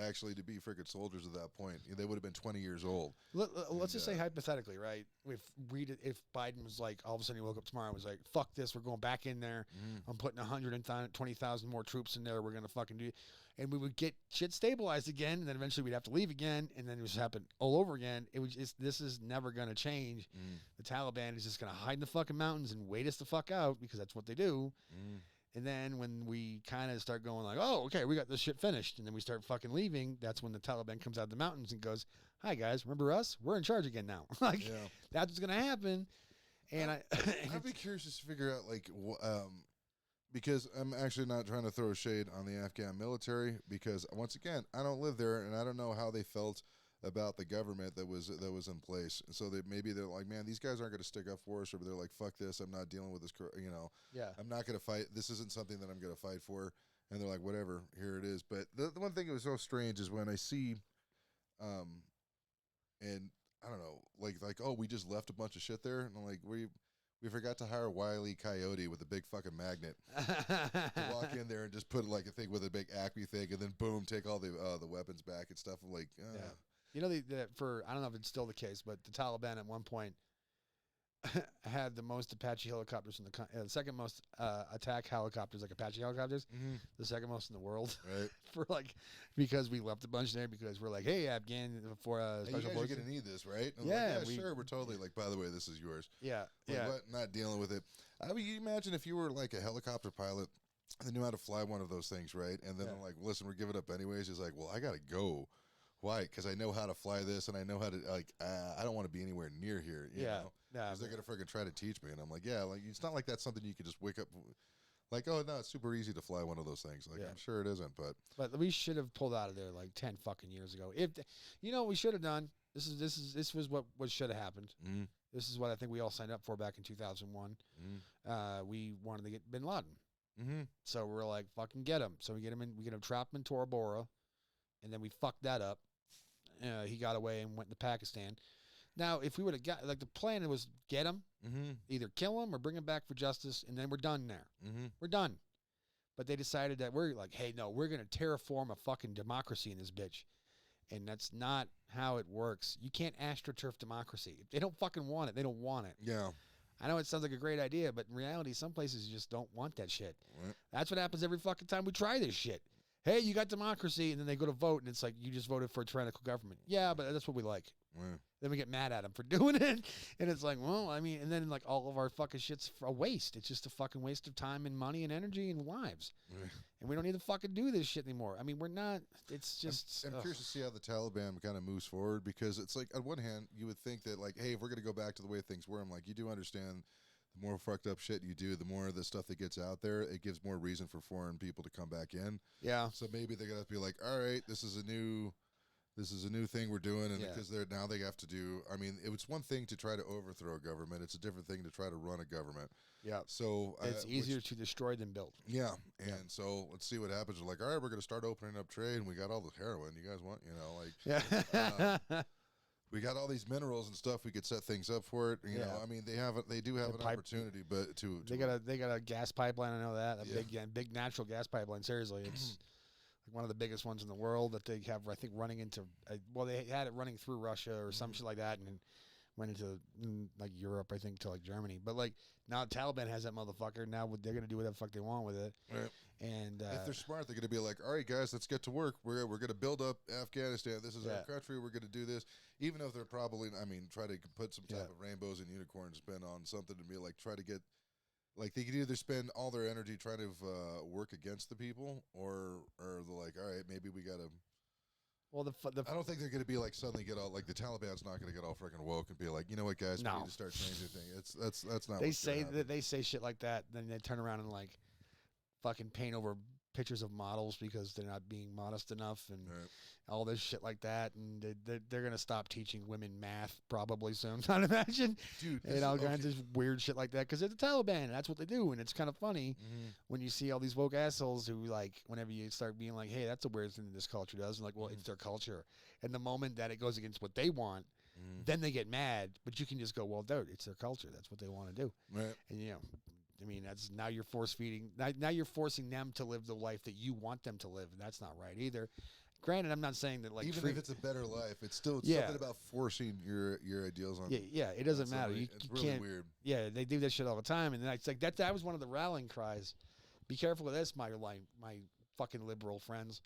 actually to be freaking soldiers at that point. They would have been 20 years old. Let's just say hypothetically, right? If Biden was like, all of a sudden he woke up tomorrow and was like, fuck this, we're going back in there. I'm putting 120,000 more troops in there. We're going to fucking do it. And we would get shit stabilized again. And then eventually we'd have to leave again. And then it would just happen all over again. This is never going to change. The Taliban is just going to hide in the fucking mountains and wait us the fuck out, because that's what they do. And then when we kind of start going like, oh, okay, we got this shit finished, and then we start fucking leaving, that's when the Taliban comes out of the mountains and goes, hi, guys, remember us? We're in charge again now. That's what's going to happen. And I'd be curious to figure out, like, because I'm actually not trying to throw shade on the Afghan military, because, once again, I don't live there, and I don't know how they felt about the government that was in place. And so maybe they're like, man, these guys aren't going to stick up for us, or they're like, fuck this, I'm not dealing with this, you know. Yeah. I'm not going to fight. This isn't something that I'm going to fight for. And they're like, whatever, here it is. But the one thing that was so strange is when I see, and I don't know, like, oh, we just left a bunch of shit there. And I'm like, we forgot to hire Wile E. Coyote with a big fucking magnet to walk in there and just put like a thing with a big Acme thing, and then boom, take all the weapons back and stuff. I'm like, You know, I don't know if it's still the case, but the Taliban at one point had the most Apache helicopters in the second most attack helicopters, like Apache helicopters, the second most in the world. Right. Because we left a bunch there, because we're like, hey, Afghan for special you guys forces. are gonna need this, right? And Yeah, like, sure, we're totally like, by the way, this is yours. Yeah, like, what? Not dealing with it. I mean, you imagine if you were like a helicopter pilot and knew how to fly one of those things, right? And then I'm like, listen, we're giving up anyways. He's like, well, I gotta go. Why? Because I know how to fly this, and I know how to, like, I don't want to be anywhere near here, you know? Because they're going to freaking try to teach me. And I'm like, yeah, like, it's not like that's something you could just wake up, like, oh, no, it's super easy to fly one of those things. Like, I'm sure it isn't, But we should have pulled out of there, like, 10 fucking years ago. You know what we should have done? This was what should have happened. This is what I think we all signed up for back in 2001. We wanted to get Bin Laden. So we're like, fucking get him. So we get him trapped in Tora Bora, and then we fucked that up. He got away and went to Pakistan. Now, if we would have got, like, the plan was get him, either kill him or bring him back for justice, and then we're done there. We're done. But they decided that we're like, hey, no, we're going to terraform a fucking democracy in this bitch. And that's not how it works. You can't astroturf democracy. If they don't fucking want it, they don't want it. Yeah. I know it sounds like a great idea, but in reality, some places you just don't want that shit. Right. That's what happens every fucking time we try this shit. Hey, you got democracy, and then they go to vote, and it's like, you just voted for a tyrannical government. Yeah, but that's what we like. Right. Then we get mad at them for doing it, and it's like, well, I mean, and then like all of our fucking shit's a waste. It's just a fucking waste of time and money and energy and lives. Right. And we don't need to fucking do this shit anymore. I mean, we're not, it's just... I'm curious to see how the Taliban kind of moves forward, because it's like, on one hand, you would think that, like, hey, if we're going to go back to the way things were, I'm like, you do understand the more fucked up shit you do, the more of the stuff that gets out there, it gives more reason for foreign people to come back in. Yeah. So maybe they're gonna be like, all right, this is a new thing we're doing, and because now they have to do. I mean, it's one thing to try to overthrow a government; it's a different thing to try to run a government. Yeah. So it's easier to destroy than build. Yeah, and so let's see what happens. We're like, all right, we're gonna start opening up trade, and we got all the heroin. You guys want, like, we got all these minerals and stuff. We could set things up for it. You know, I mean, they do have an opportunity, but they got a gas pipeline. I know that big natural gas pipeline. Seriously, it's like one of the biggest ones in the world that they have. I think running into. They had it running through Russia or some shit like that, and went into like Europe, I think, to like Germany. But like now, Taliban has that motherfucker. Now they're gonna do whatever the fuck they want with it. Right. And if they're smart, they're going to be like, all right, guys, let's get to work. We're going to build up Afghanistan. This is our country. We're going to do this. Even if they're probably, I mean, try to put some type of rainbows and unicorns spin on something to be like, try to get, like, they could either spend all their energy trying to work against the people, or they're like, all right, maybe we got to. Well, I don't think they're going to be like suddenly get all like the Taliban's not going to get all freaking woke and be like, you know what, guys, we need to start changing things. That's not. They say that they say shit like that, then they turn around and like fucking paint over pictures of models because they're not being modest enough and all this shit like that, and they're gonna stop teaching women math probably soon. I'd imagine, dude, and all kinds of weird shit like that because they're the Taliban. And that's what they do, and it's kind of funny when you see all these woke assholes who like whenever you start being like, hey, that's a weird thing that this culture does, and like, well, it's their culture, and the moment that it goes against what they want. Then they get mad, but you can just go, well, dude, it's their culture. That's what they want to do. Right. And, you know, I mean, that's now you're force feeding. Now you're forcing them to live the life that you want them to live, and that's not right either. Granted, I'm not saying that like even if it's a better life, it's still something about forcing your ideals on. Yeah, it doesn't matter. You really can't. Weird. Yeah, they do that shit all the time, and it's like that was one of the rallying cries. Be careful of this, my fucking liberal friends.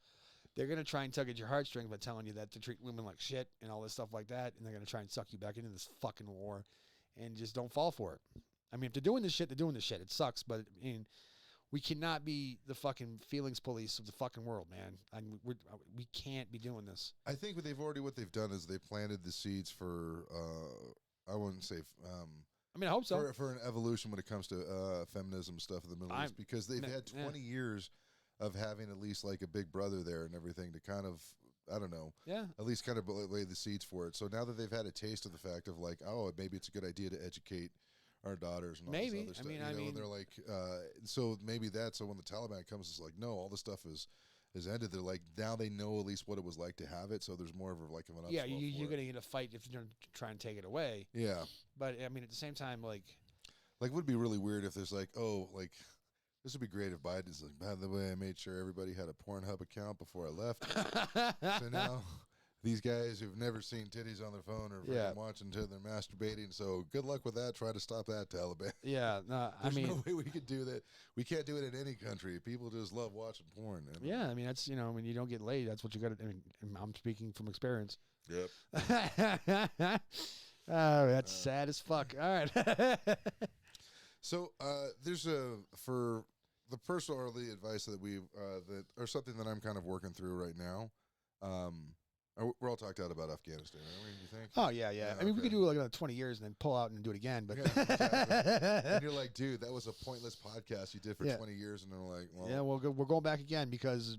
They're gonna try and tug at your heartstrings by telling you that to treat women like shit and all this stuff like that, and they're gonna try and suck you back into this fucking war, and just don't fall for it. I mean, if they're doing this shit, they're doing this shit. It sucks, but I mean, we cannot be the fucking feelings police of the fucking world, man. We can't be doing this. I think what they've done is they planted the seeds for I wouldn't say I mean, I hope so. For an evolution when it comes to feminism stuff in the Middle East, because they've had 20 years of having at least like a big brother there and everything to kind of, I don't know, at least kind of lay the seeds for it. So now that they've had a taste of the fact of like, oh, maybe it's a good idea to educate our daughters and all this other stuff. I mean, they're like, so maybe that. So when the Taliban comes, it's like, no, all this stuff is ended. They're like, now they know at least what it was like to have it. So there's more of an upswell. Yeah, you're going to get a fight if you're going to try and take it away. Yeah, but I mean, at the same time, like it would be really weird if there's like, oh, like. This would be great if Biden's like, by the way, I made sure everybody had a Pornhub account before I left. So now these guys who've never seen titties on their phone are watching until they're masturbating. So good luck with that. Try to stop that, Taliban. Yeah, no, There's no way we could do that. We can't do it in any country. People just love watching porn. Yeah, I mean, that's, you know, when you don't get laid, that's what you got to, I mean, I'm speaking from experience. Yep. Oh, that's sad as fuck. All right. So there's for the personal early advice that we've or something that I'm kind of working through right now. We're all talked out about Afghanistan, aren't we? You think? Oh yeah. I mean, we could do like another 20 years and then pull out and do it again. But exactly. And you're like, dude, that was a pointless podcast you did for 20 years, and they're like, well, yeah, we're going back again because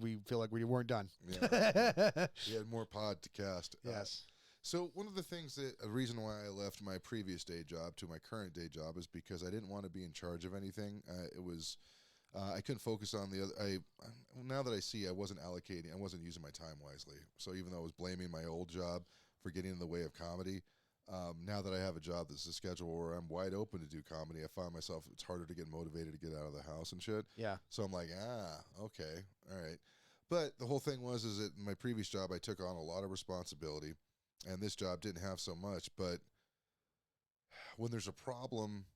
we feel like we weren't done. Yeah, we had more pod to cast. Yes. So one of the things a reason why I left my previous day job to my current day job is because I didn't want to be in charge of anything. It was I couldn't focus on the other. Now that I see, I wasn't using my time wisely. So even though I was blaming my old job for getting in the way of comedy, now that I have a job that's a schedule where I'm wide open to do comedy, I find myself it's harder to get motivated to get out of the house and shit. Yeah. So I'm like, okay, all right. But the whole thing is that in my previous job, I took on a lot of responsibility. And this job didn't have so much, but when there's a problem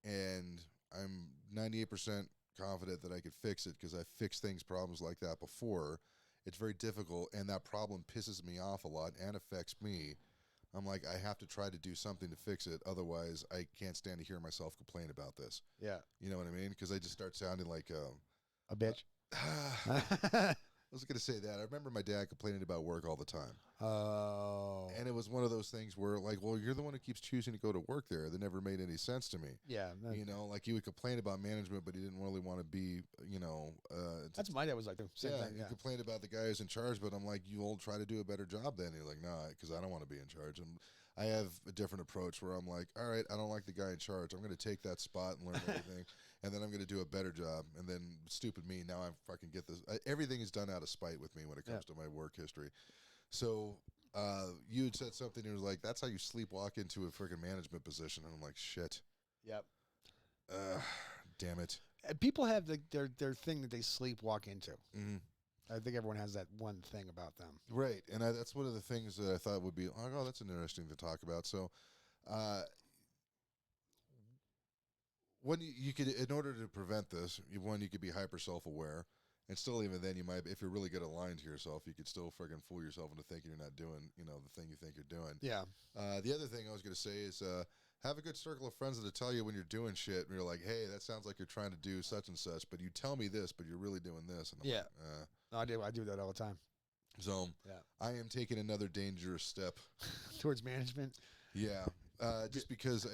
and I'm 98% confident that I could fix it because I've fixed problems like that before, it's very difficult, and that problem pisses me off a lot and affects me. I'm like, I have to try to do something to fix it, otherwise I can't stand to hear myself complain about this. Yeah. You know what I mean? Because I just start sounding like a bitch. I was going to say that. I remember my dad complaining about work all the time. Oh. And it was one of those things where, like, well, you're the one who keeps choosing to go to work there. That never made any sense to me. Yeah. You know, like, he would complain about management, but he didn't really want to be, you know. That's my dad was like the same thing. He complained about the guy who's in charge, but I'm like, you'll try to do a better job then. He's like, no, because I don't want to be in charge. And I have a different approach where I'm like, all right, I don't like the guy in charge. I'm going to take that spot and learn everything. And then I'm going to do a better job. And then, stupid me, now I fucking get this. Everything is done out of spite with me when it comes to my work history. So you had said something, and it was like, that's how you sleepwalk into a freaking management position. And I'm like, shit. Yep. Damn it. People have their thing that they sleepwalk into. Mm-hmm. I think everyone has that one thing about them. Right, and that's one of the things that I thought would be, oh, that's interesting to talk about. So, when you could, in order to prevent this, you could be hyper self-aware, and still even then you might, if you're really good at lying to yourself, you could still friggin' fool yourself into thinking you're not doing, the thing you think you're doing. Yeah. The other thing I was going to say is have a good circle of friends that'll tell you when you're doing shit, and you're like, hey, that sounds like you're trying to do such and such, but you tell me this, but you're really doing this. And I'm like, No, I do that all the time. So I am taking another dangerous step towards management. Yeah. Just because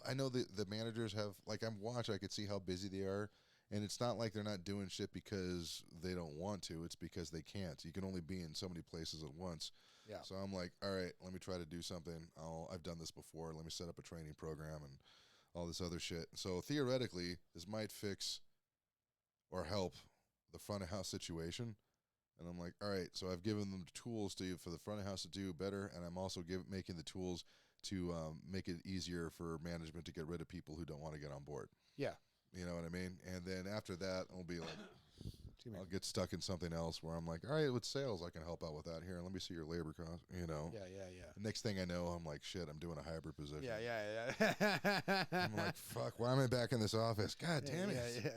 I know the managers have, like, I could see how busy they are, and it's not like they're not doing shit because they don't want to. It's because they can't. You can only be in so many places at once. Yeah. So I'm like, all right, let me try to do something. I've done this before. Let me set up a training program and all this other shit. So theoretically, this might fix or help the front of house situation. And I'm like, all right, so I've given them tools for the front of house to do better, and I'm also making the tools to make it easier for management to get rid of people who don't want to get on board. Yeah. You know what I mean? And then after that, I'll be like, I'll get stuck in something else where I'm like, all right, with sales, I can help out with that here. Let me see your labor cost, Yeah. The next thing I know, I'm like, shit, I'm doing a hybrid position. Yeah. I'm like, fuck, why am I back in this office? God damn it. Yeah.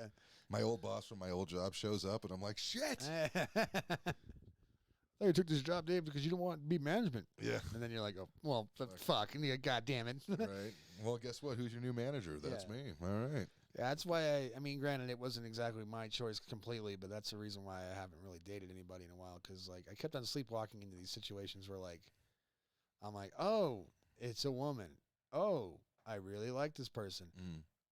My old boss from my old job shows up, and I'm like, shit. Oh, you took this job, Dave, because you don't want to be management. Yeah. And then you're like, oh, well, fuck. And God damn it. Right. Well, guess what? Who's your new manager? That's me. All right. Yeah, that's why I mean, granted, it wasn't exactly my choice completely, but that's the reason why I haven't really dated anybody in a while. Because, like, I kept on sleepwalking into these situations where, like, I'm like, oh, it's a woman. Oh, I really like this person.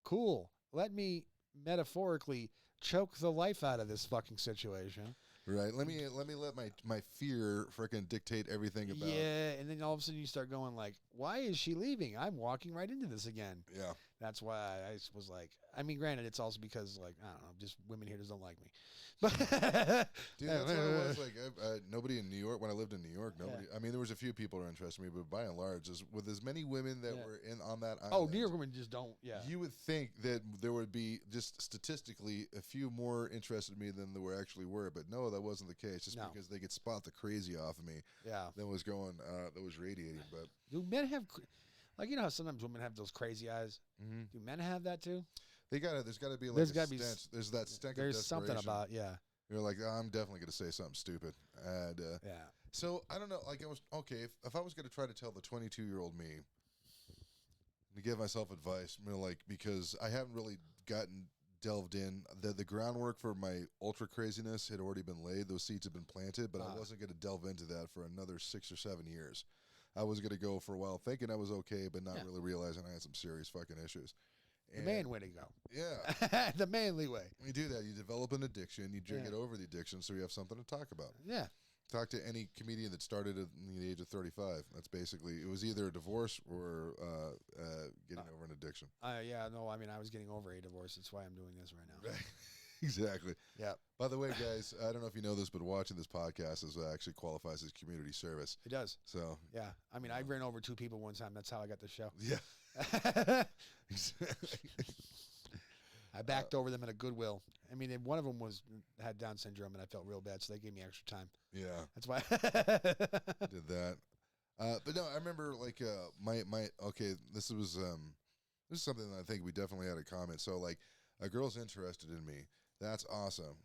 Cool. Let me metaphorically choke the life out of this fucking situation. Right. Let me let my fear frickin' dictate everything about. Yeah, and then all of a sudden you start going like, why is she leaving? I'm walking right into this again. Yeah. That's why I was like, I mean, granted, it's also because, like, I don't know, just women here just don't like me. But dude, that's what it was. Like, nobody in New York, when I lived in New York, nobody, I mean, there was a few people who were interested in me, but by and large, with as many women that were on that island. Oh, New York women just don't, You would think that there would be, just statistically, a few more interested in me than there actually were, but no, that wasn't the case, just because they could spot the crazy off of me that was going, that was radiating. But do men have, like, you know how sometimes women have those crazy eyes? Mm-hmm. Do men have that too? There's got to be like there's got to be there's that stink there's of something about You're like, oh, I'm definitely going to say something stupid. And so I don't know, like, I was okay if I was going to try to tell the 22-year-old me to give myself advice, like, because I haven't really delved in the groundwork for my ultra craziness had already been laid. Those seeds had been planted, but I wasn't going to delve into that for another 6 or 7 years. I was going to go for a while thinking I was okay, but not really realizing I had some serious fucking issues. The man way to go. Yeah. The manly way. You do that. You develop an addiction. You get over the addiction so you have something to talk about. Yeah. Talk to any comedian that started at the age of 35. That's basically, it was either a divorce or getting over an addiction. Yeah, no, I mean, I was getting over a divorce. That's why I'm doing this right now. Right. Exactly. Yeah. By the way, guys, I don't know if you know this, but watching this podcast actually qualifies as community service. It does. So. Yeah. I mean, I ran over 2 people one time. That's how I got the show. Yeah. Exactly. I backed over them at a Goodwill. I mean, one of them had Down syndrome, and I felt real bad, so they gave me extra time. Yeah. That's why. Did that. But no, I remember, like, this is something that I think we definitely had a comment. So, like, a girl's interested in me. That's awesome.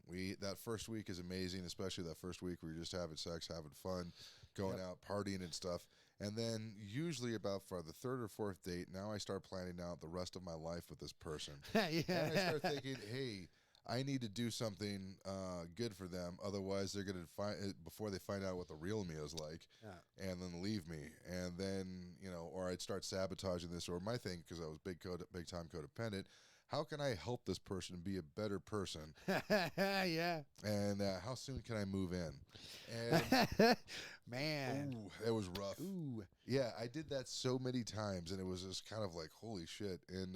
That first week is amazing, especially that first week where you're just having sex, having fun, going out, partying and stuff. And then usually about for the 3rd or 4th date, now I start planning out the rest of my life with this person. And I start thinking, hey, I need to do something good for them. Otherwise, they're going to find before they find out what the real me is like, and then leave me. And then, or I'd start sabotaging this. Or my thing, because I was big time codependent. How can I help this person be a better person? Yeah. And how soon can I move in? And man, ooh, it was rough. Ooh. Yeah, I did that so many times, and it was just kind of like, holy shit. And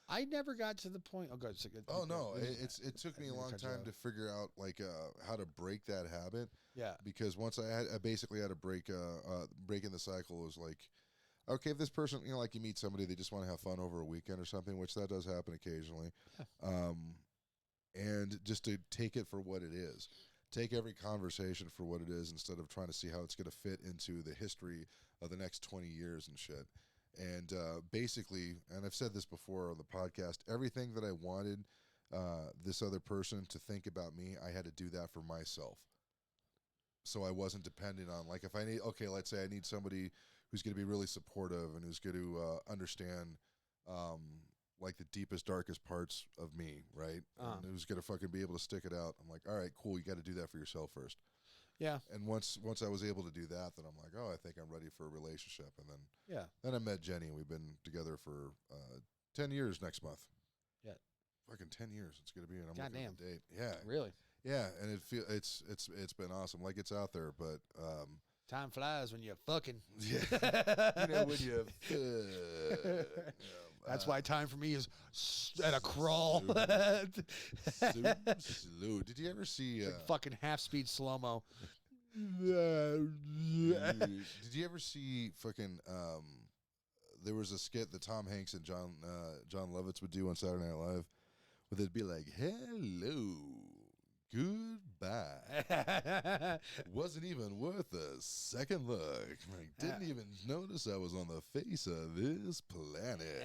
I never got to the point. Oh, God. Oh no, it took me a long time to figure out like how to break that habit. Yeah. Because once I basically had to break in the cycle. It was like, okay, if this person, like you meet somebody, they just want to have fun over a weekend or something, which that does happen occasionally. And just to take it for what it is, take every conversation for what it is instead of trying to see how it's going to fit into the history of the next 20 years and shit. And basically, and I've said this before on the podcast, everything that I wanted this other person to think about me, I had to do that for myself. So I wasn't dependent on, like, if I need, okay, let's say I need somebody who's going to be really supportive and who's going to understand, like, the deepest, darkest parts of me, right? And who's going to fucking be able to stick it out. I'm like, all right, cool, you got to do that for yourself first. Yeah. And once I was able to do that, then I'm like, oh, I think I'm ready for a relationship. And then I met Jenny, and we've been together for 10 years next month. Yeah. Fucking 10 years. It's going to be, and I'm Goddamn. looking at the date. Yeah. Really? Yeah, and it's been awesome. Like, it's out there, but time flies when you're fucking. Yeah. You know, when you that's why time for me is at a crawl. Slow. Did you ever see like fucking half-speed slow-mo. Did you ever see fucking there was a skit that Tom Hanks and John Lovitz would do on Saturday Night Live where they'd be like, hello, goodbye. Wasn't even worth a second look. Like, didn't even notice I was on the face of this planet.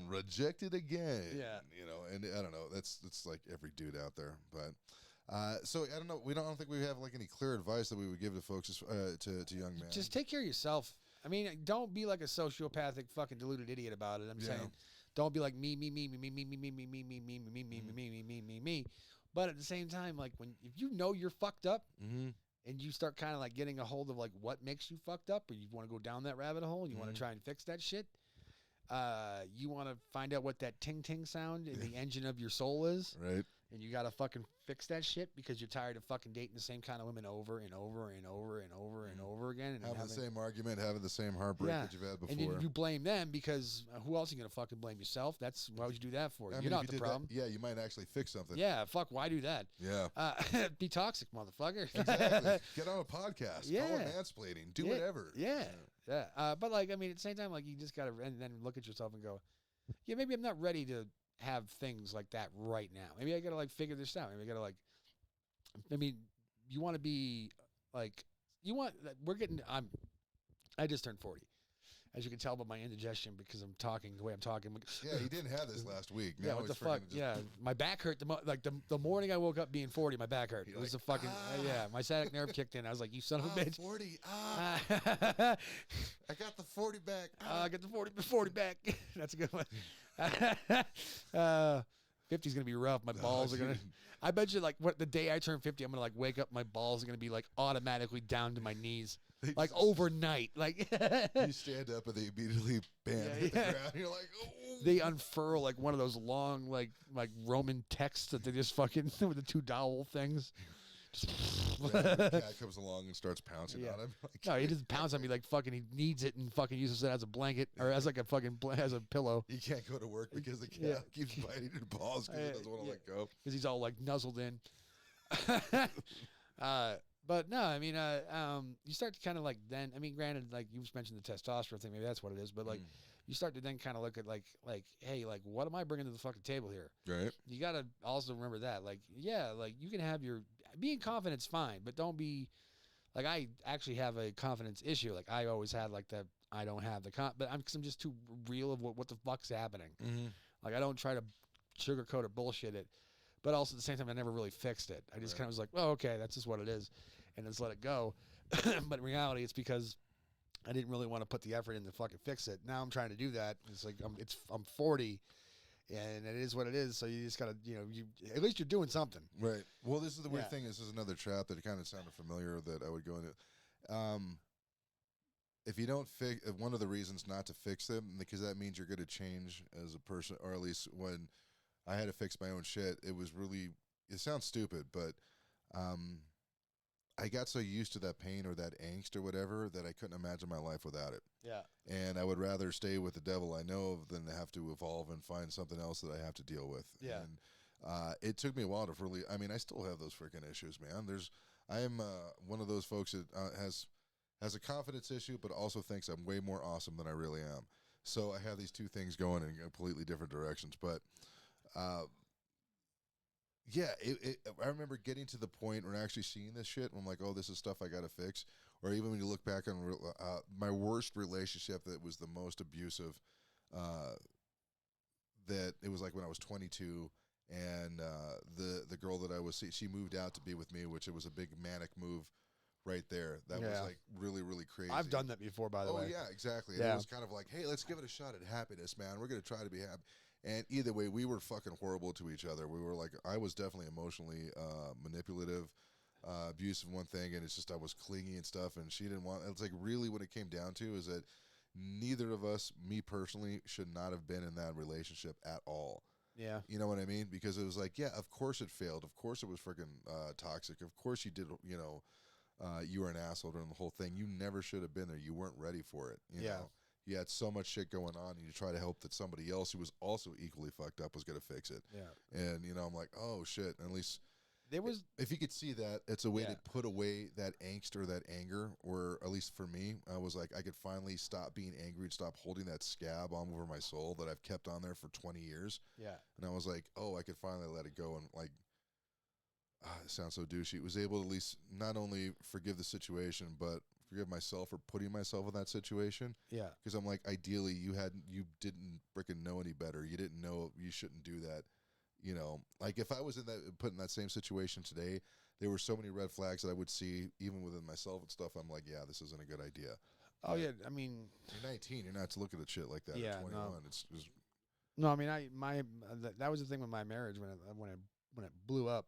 Rejected again. Yeah. And I don't know. That's like every dude out there. But so I don't know. I don't think we have like any clear advice that we would give to folks to young men. Just take care of yourself. I mean, don't be like a sociopathic fucking deluded idiot about it. I'm saying, don't be like me. But at the same time, like if you know you're fucked up, and you start kind of like getting a hold of like what makes you fucked up, or you want to go down that rabbit hole, and you want to try and fix that shit. You want to find out what that ting ting sound in the engine of your soul is, right? And you got to fucking fix that shit because you're tired of fucking dating the same kind of women over and over and over and over and over again. And having the same argument, having the same heartbreak that you've had before. And you blame them because who else are you going to fucking blame yourself? Why would you do that for? You're not the problem. You might actually fix something. Yeah, fuck, why do that? Yeah. Be toxic, motherfucker. Exactly. Get on a podcast. Yeah. Call it mansplaining. Do whatever. Yeah. But like, I mean, at the same time, like, you just got to and then look at yourself and go, yeah, maybe I'm not ready to have things like that right now. Maybe I got to like figure this out. Maybe I got to like, I mean, you want to be like, I just turned 40. As you can tell by my indigestion because I'm talking the way I'm talking. Yeah, you didn't have this last week. Yeah, what the fuck? Yeah, my back hurt. The morning I woke up being 40, my back hurt. It was a fucking, my sciatic nerve kicked in. I was like, you son of a bitch. 40. I got the 40 back. I got the 40 back. That's a good one. 50's going to be rough. My balls are going to, I bet you like the day I turn 50, I'm going to like wake up, my balls are going to be like automatically down to my knees. Like overnight, like you stand up and they immediately bam hit the ground. You're like, oh. They unfurl like one of those long like Roman texts that they just fucking with the two dowel things. The cat comes along and starts pouncing on him. Like, no, he doesn't pounce on me like fucking. He needs it and fucking uses it as a blanket or as like a fucking as a pillow. He can't go to work because the cat keeps biting his balls because he doesn't want to let go. Because he's all like nuzzled in. But no, I mean, you start to kind of like then. I mean, granted, like you mentioned the testosterone thing, maybe that's what it is. But like, you start to then kind of look at like, hey, like, what am I bringing to the fucking table here? Right. You gotta also remember that, like, yeah, like you can have your being confident's fine, but don't be like I actually have a confidence issue. Like I always had like that. I don't have the but I'm just too real of what the fuck's happening. Like I don't try to sugarcoat or bullshit it. But also at the same time, I never really fixed it. I just kind of was like, well, okay, that's just what it is. And just let it go. But in reality, it's because I didn't really want to put the effort in to fucking fix it. Now I'm trying to do that. It's like I'm 40, and it is what it is. So you just gotta, at least you're doing something. Right. Well, this is the weird thing. This is another trap that kind of sounded familiar that I would go into. If you don't fix, one of the reasons not to fix them, because that means you're going to change as a person, or at least when I had to fix my own shit, it sounds stupid, but I got so used to that pain or that angst or whatever that I couldn't imagine my life without it. Yeah. And I would rather stay with the devil I know of than have to evolve and find something else that I have to deal with. Yeah. And it took me a while to really, I mean, I still have those freaking issues, man. I am one of those folks that has a confidence issue, but also thinks I'm way more awesome than I really am. So I have these two things going in completely different directions. But, yeah, I remember getting to the point where actually seeing this shit. And I'm like, oh, this is stuff I got to fix. Or even when you look back on my worst relationship that was the most abusive, that it was like when I was 22, and the girl that I was seeing, she moved out to be with me, which it was a big manic move right there. That was like really, really crazy. I've done that before, by the way. Oh yeah, exactly. And it was kind of like, hey, let's give it a shot at happiness, man. We're gonna try to be happy. And either way, we were fucking horrible to each other. We were like, I was definitely emotionally manipulative, abusive, one thing, and it's just I was clingy and stuff, and she didn't want. It's like really what it came down to is that neither of us, me personally, should not have been in that relationship at all. Yeah. You know what I mean? Because it was like, yeah, of course it failed. Of course it was freaking toxic. Of course you did, you know, you were an asshole during the whole thing. You never should have been there. You weren't ready for it. You know? You had so much shit going on, and you try to hope that somebody else who was also equally fucked up was going to fix it. Yeah. And, you know, I'm like, oh, shit. And at least there was, if you could see that, it's a way to put away that angst or that anger, or at least for me, I was like, I could finally stop being angry and stop holding that scab on over my soul that I've kept on there for 20 years. Yeah. And I was like, oh, I could finally let it go. And like, it sounds so douchey. Was able to at least not only forgive the situation, but forgive myself for putting myself in that situation. Yeah. Because I'm like, ideally, you didn't frickin' know any better. You didn't know you shouldn't do that. You know, like if I was put in that same situation today, there were so many red flags that I would see even within myself and stuff. I'm like, yeah, this isn't a good idea. Oh yeah, I mean, you're 19. You're not looking at shit like that. Yeah, at 21. no. It's no. I mean, that was the thing with my marriage when it blew up.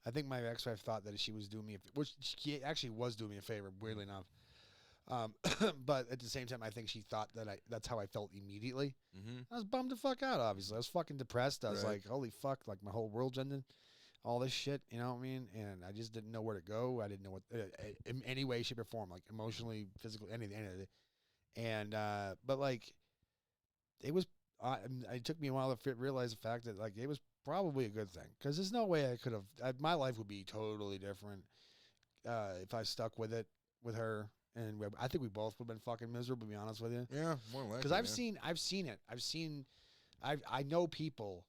I think my ex-wife thought that she was doing me, which she actually was doing me a favor, weirdly enough. But at the same time, I think she thought that that's how I felt immediately. Mm-hmm. I was bummed the fuck out, obviously. I was fucking depressed. I was like, holy fuck, like my whole world's ended. All this shit, you know what I mean? And I just didn't know where to go. I didn't know what, in any way, shape, or form, like emotionally, physically, anything. And, but like, it was, it took me a while to realize the fact that, like, it was probably a good thing. Because there's no way I could have, my life would be totally different if I stuck with it, with her. And I think we both would have been fucking miserable, to be honest with you. Yeah, more likely. Because I've seen it. I know people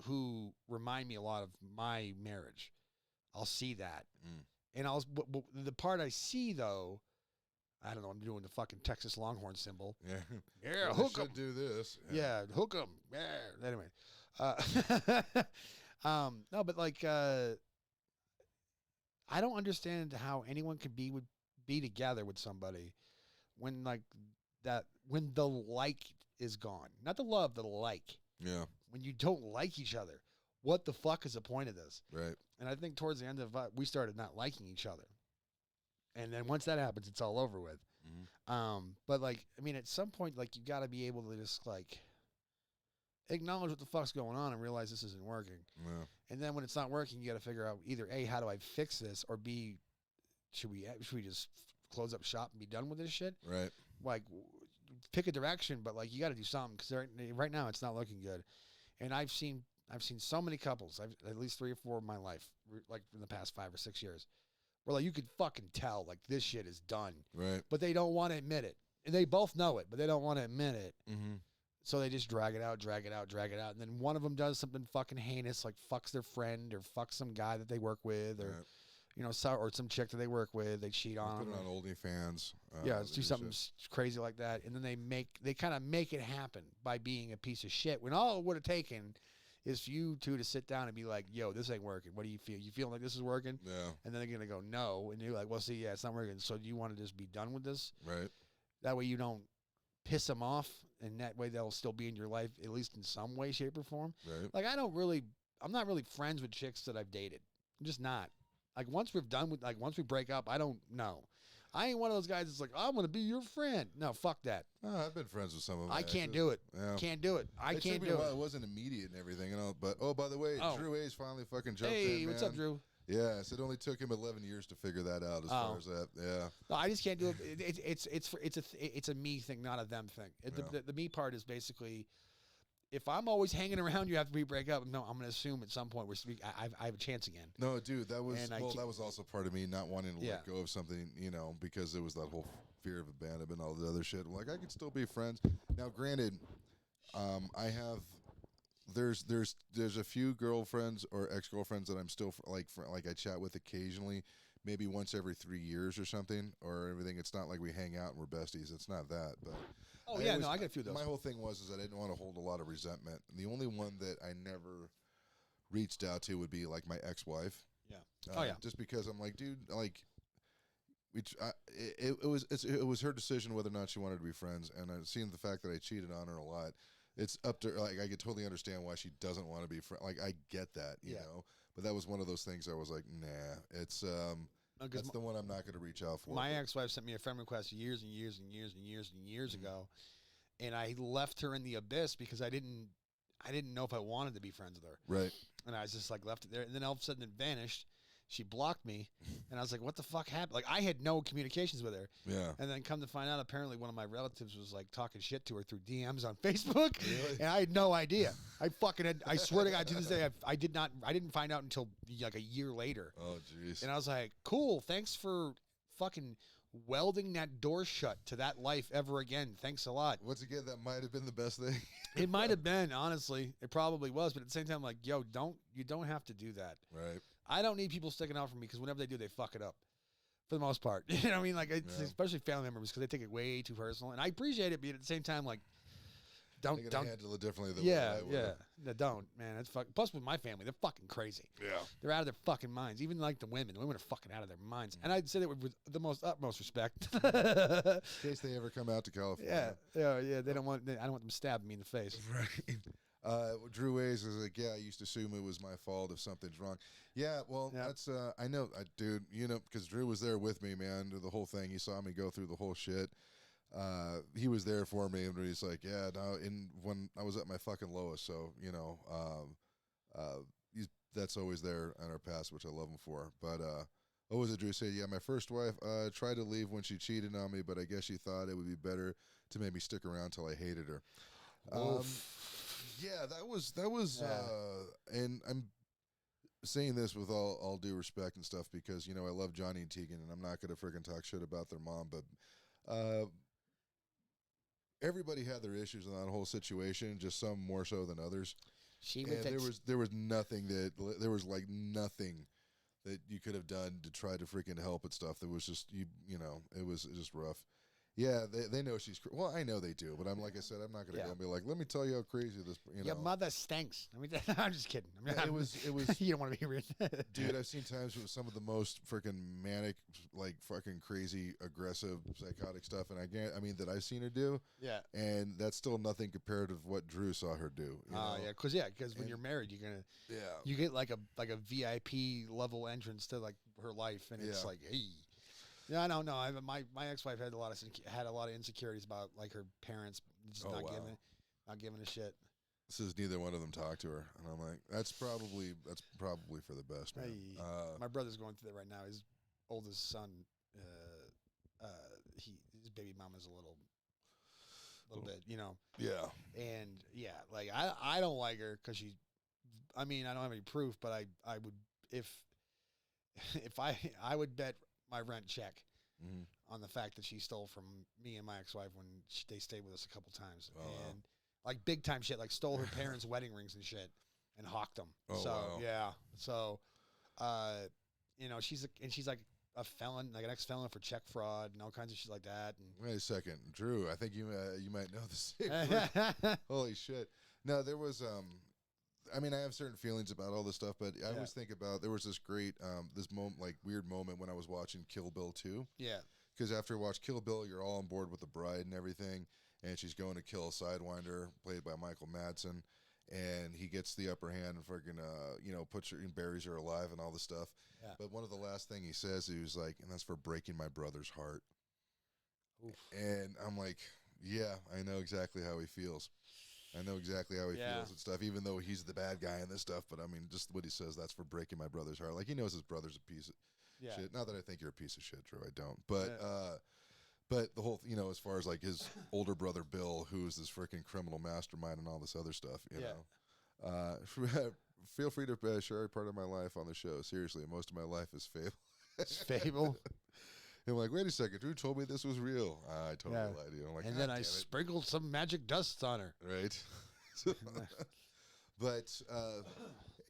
who remind me a lot of my marriage. I'll see that. And the part I see, though, I don't know, I'm doing the fucking Texas Longhorn symbol. Yeah. Yeah, well, hook 'em. Should do this. Yeah, hook 'em. Yeah. Anyway. No, but like, I don't understand how anyone could be together with somebody when like that, when the like is gone, not the love, the like. Yeah. When you don't like each other, what the fuck is the point of this? Right. And I think towards the end of we started not liking each other, and then once that happens, it's all over with. Mm-hmm. But like, I mean, at some point, like you got to be able to just like acknowledge what the fuck's going on and realize this isn't working. Yeah. And then when it's not working, you got to figure out either A, how do I fix this, or B, should we just close up shop and be done with this shit? Right. Like, pick a direction, but like you got to do something because right now it's not looking good. And I've seen so many couples, at least 3 or 4 in my life, like in the past 5 or 6 years, where like you could fucking tell like this shit is done. Right. But they don't want to admit it, and they both know it, but they don't want to admit it. Mm-hmm. So they just drag it out. And then one of them does something fucking heinous, like fucks their friend or fucks some guy that they work with or, you know, or some chick that they work with. They cheat on them. Put it on OnlyFans. Yeah, do something crazy like that. And then they kind of make it happen by being a piece of shit. When all it would have taken is for you two to sit down and be like, yo, this ain't working. What do you feel? You feeling like this is working? Yeah. And then they're going to go, no. And you're like, well, see, yeah, it's not working. So do you want to just be done with this? Right. That way you don't piss them off, and that way they'll still be in your life, at least in some way, shape, or form. Right. Like, I'm not really friends with chicks that I've dated. I'm just not. Like, once we break up, I don't know. I ain't one of those guys that's like, I'm going to be your friend. No, fuck that. Oh, I've been friends with some of them. I can't do it. Yeah. Can't do it. I can't do it. It wasn't immediate and everything, you know. But, by the way, Drew A's finally fucking jumped in, Hey, man. what's up, Drew? Yes, it only took him 11 years to figure that out. As far as that, yeah. No, I just can't do it. It's a me thing, not a them thing. The me part is basically, if I'm always hanging around you after we break up, no, I'm going to assume at some point I have a chance again. No, dude, that was that was also part of me not wanting to let go of something, you know, because it was that whole fear of abandonment, all the other shit. I'm like, I could still be friends. Now, granted, I have there's a few girlfriends or ex-girlfriends that I'm still like I chat with occasionally, maybe once every 3 years or something, or everything. It's not like we hang out and we're besties. It's not that, but Oh yeah, no, I get a few of those. my whole thing was I didn't want to hold a lot of resentment. And the only one that I never reached out to would be like my ex-wife. Yeah. Oh yeah. Just because I'm like, dude, like, it was her decision whether or not she wanted to be friends, and I've seen the fact that I cheated on her a lot. It's up to like I could totally understand why she doesn't want to be friends. Like I get that, you know. But that was one of those things I was like, nah, it's that's the one I'm not going to reach out for. My ex-wife sent me a friend request years and years and years and years and years ago, and I left her in the abyss because I didn't know if I wanted to be friends with her. Right. And I was just like left it there, and then all of a sudden it vanished. She blocked me, and I was like, "What the fuck happened?" Like I had no communications with her. Yeah. And then come to find out, apparently one of my relatives was like talking shit to her through DMs on Facebook, Really? and I had no idea. I fucking had. I swear to God, to this day, I didn't find out until like a year later. Oh jeez. And I was like, "Cool, thanks for fucking welding that door shut to that life ever again. Thanks a lot." Once again, that might have been the best thing. It might have been, honestly. It probably was, but at the same time, like, yo, you don't have to do that. Right. I don't need people sticking out for me because whenever they do, they fuck it up. For the most part, you know what I mean? Like, it's especially family members because they take it way too personal, and I appreciate it, but at the same time, like, don't handle it differently. No, don't, man. It's fuck. Plus, with my family, they're fucking crazy. Yeah. They're out of their fucking minds. Even like the women are fucking out of their minds, and I'd say that with the utmost respect. In case they ever come out to California. Yeah. They don't want. I don't want them stabbing me in the face. Right. Drew Ways is like, yeah, I used to assume it was my fault if something's wrong. Yeah, well, that's, I know, dude, you know, because Drew was there with me, man, the whole thing. He saw me go through the whole shit. He was there for me, and he's like, yeah, no, when I was at my fucking lowest, so, you know, that's always there on our past, which I love him for. But, what was it Drew said? Yeah, my first wife tried to leave when she cheated on me, but I guess she thought it would be better to make me stick around till I hated her. Yeah, that was, and I'm saying this with all due respect and stuff because, you know, I love Johnny and Tegan, and I'm not going to freaking talk shit about their mom, but everybody had their issues in that whole situation, just some more so than others. There was nothing that you could have done to try to freaking help and stuff. That was just you know, it was just rough. Yeah, they know she's well. I know they do, but I'm like I said, I'm not gonna go and be like, let me tell you how crazy this. You know, your mother stinks. I mean, I'm just kidding. I mean, it was. You don't want to be rude, dude. I've seen times with some of the most freaking manic, like fucking crazy, aggressive, psychotic stuff, and I mean that I've seen her do. Yeah, and that's still nothing compared to what Drew saw her do. Oh yeah, because when you're married, you're gonna you get like a VIP level entrance to like her life, and it's like, hey. Yeah, I don't know. My ex-wife had a lot of insecurities about like her parents just not giving a shit. Says neither one of them talked to her, and I'm like, that's probably for the best, man. My brother's going through that right now. His oldest son, his baby mama's a little bit, you know. Yeah. And yeah, like I don't like her because she. I mean, I don't have any proof, but I would if I would bet my rent check on the fact that she stole from me and my ex-wife when they stayed with us a couple times, and like big time shit, like stole her parents' wedding rings and shit, and hawked them. You know, she's like a felon, like an ex-felon for check fraud and all kinds of shit like that. And wait a second, Drew, I think you might know the same. Holy shit! No, there was I mean, I have certain feelings about all this stuff, but I always think about there was this great, weird moment when I was watching Kill Bill 2. Yeah. Because after I watch Kill Bill, you're all on board with the bride and everything, and she's going to kill a Sidewinder, played by Michael Madsen, and he gets the upper hand and freaking, puts her and buries her alive and all this stuff. Yeah. But one of the last thing he says, he was like, and that's for breaking my brother's heart. Oof. And I'm like, yeah, I know exactly how he feels. I know exactly how he feels and stuff, even though he's the bad guy in this stuff. But, I mean, just what he says, that's for breaking my brother's heart. Like, he knows his brother's a piece of shit. Not that I think you're a piece of shit, Drew. I don't. But but the whole, as far as, like, his older brother, Bill, who's this freaking criminal mastermind and all this other stuff, you know. Feel free to share a part of my life on the show. Seriously, most of my life is fable. It's fable? I'm like, wait a second, Drew told me this was real. I totally lied to you. I'm like, and then I sprinkled some magic dust on her. Right. But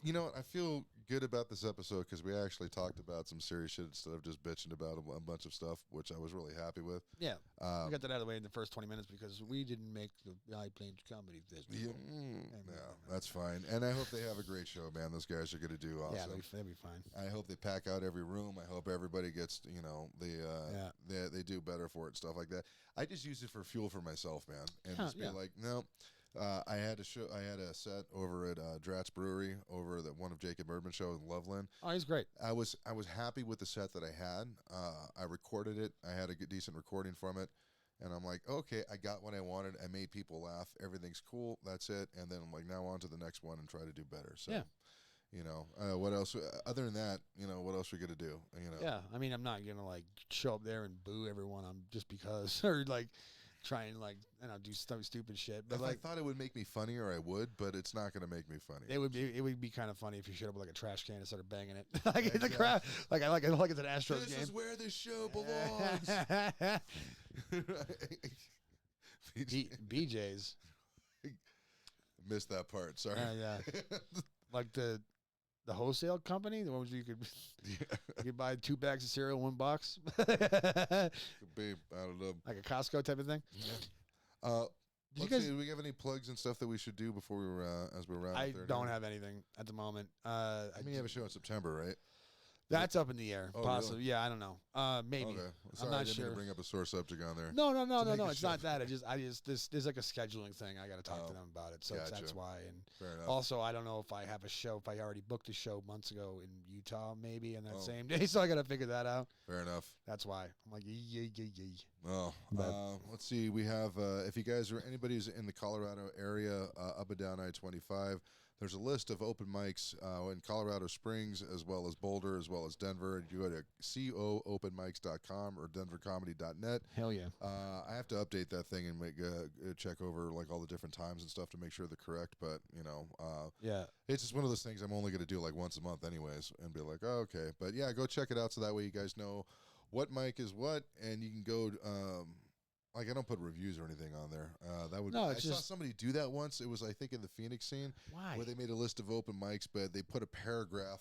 you know what? I feel good about this episode because we actually talked about some serious shit instead of just bitching about a bunch of stuff, which I was really happy with. Yeah, we got that out of the way in the first 20 minutes because we didn't make the High Plains Comedy Festival. That's fine. And I hope they have a great show, man. Those guys are going to do awesome. Yeah, they'll be fine. I hope they pack out every room. I hope everybody gets, they do better for it and stuff like that. I just use it for fuel for myself, man, and just be like, no. I had a set over at Drat's Brewery over the one of Jacob Erdman's show in Loveland. Oh, he's great. I was happy with the set that I had. I recorded it. I had a good, decent recording from it, and I'm like, okay, I got what I wanted. I made people laugh. Everything's cool. That's it. And then I'm like, now on to the next one and try to do better. So, what else? Other than that, what else we gonna do? Yeah, I mean, I'm not gonna like show up there and boo everyone. I'm just because or like. Try and do stupid shit. But if I thought it would make me funnier, I would. But it's not going to make me funny. It would be kind of funny if you showed up with like a trash can and started banging it like in the crowd. Like I like it's an Astros game. This is where this show belongs. BJ's. Missed that part. Sorry. Yeah. Like the wholesale company, the ones where you could buy 2 bags of cereal in one box. Could be, I don't know, like a Costco type of thing. Yeah. Do we have any plugs and stuff that we should do before we as we're around? I don't have anything at the moment. I mean, you have a show in September, right? That's up in the air, possibly. Really? Yeah, I don't know. Maybe. Okay. Sorry, I'm not I didn't sure. mean to bring up a sore subject on there. No. It's not that. There's like a scheduling thing. I got to talk to them about it. So that's why. And fair enough. Also, I don't know if I have a show. If I already booked a show months ago in Utah, maybe, and that same day. So I got to figure that out. Fair enough. That's why I'm like, yee. Well, let's see. We have if you guys are anybody's in the Colorado area, up and down I-25. There's a list of open mics in Colorado Springs, as well as Boulder, as well as Denver. And you go to coopenmics.com or denvercomedy.net. Hell yeah. I have to update that thing and check over like all the different times and stuff to make sure they're correct. But, it's just one of those things I'm only going to do like once a month anyways and be like, oh, okay. But, yeah, go check it out so that way you guys know what mic is what. And you can go I don't put reviews or anything on there. I saw somebody do that once. It was, I think, in the Phoenix scene. Why? Where they made a list of open mics, but they put a paragraph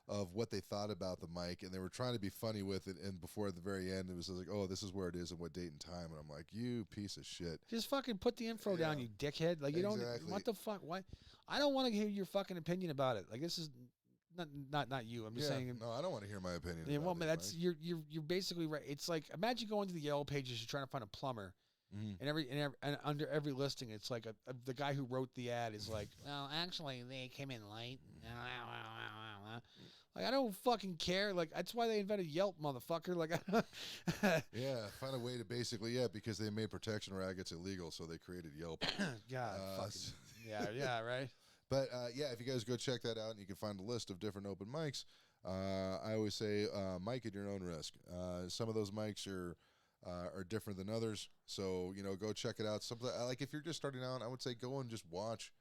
of what they thought about the mic, and they were trying to be funny with it. And before at the very end, it was like, oh, this is where it is and what date and time. And I'm like, you piece of shit. Just fucking put the info down, you dickhead. Like, you don't. What the fuck? Why? I don't want to hear your fucking opinion about it. Like, this is. Not you. I'm just saying. No, I don't want to hear my opinion. Yeah, well, man, that's you're basically right. It's like imagine going to the Yellow Pages, you're trying to find a plumber, and under every listing, it's like the guy who wrote the ad is like, well, actually, they came in late. Like I don't fucking care. Like that's why they invented Yelp, motherfucker. Like, find a way to basically because they made protection rackets illegal, so they created Yelp. God, yeah, right. But, if you guys go check that out and you can find a list of different open mics, I always say mic at your own risk. Some of those mics are different than others. So, go check it out. Something like if you're just starting out, I would say go and just watch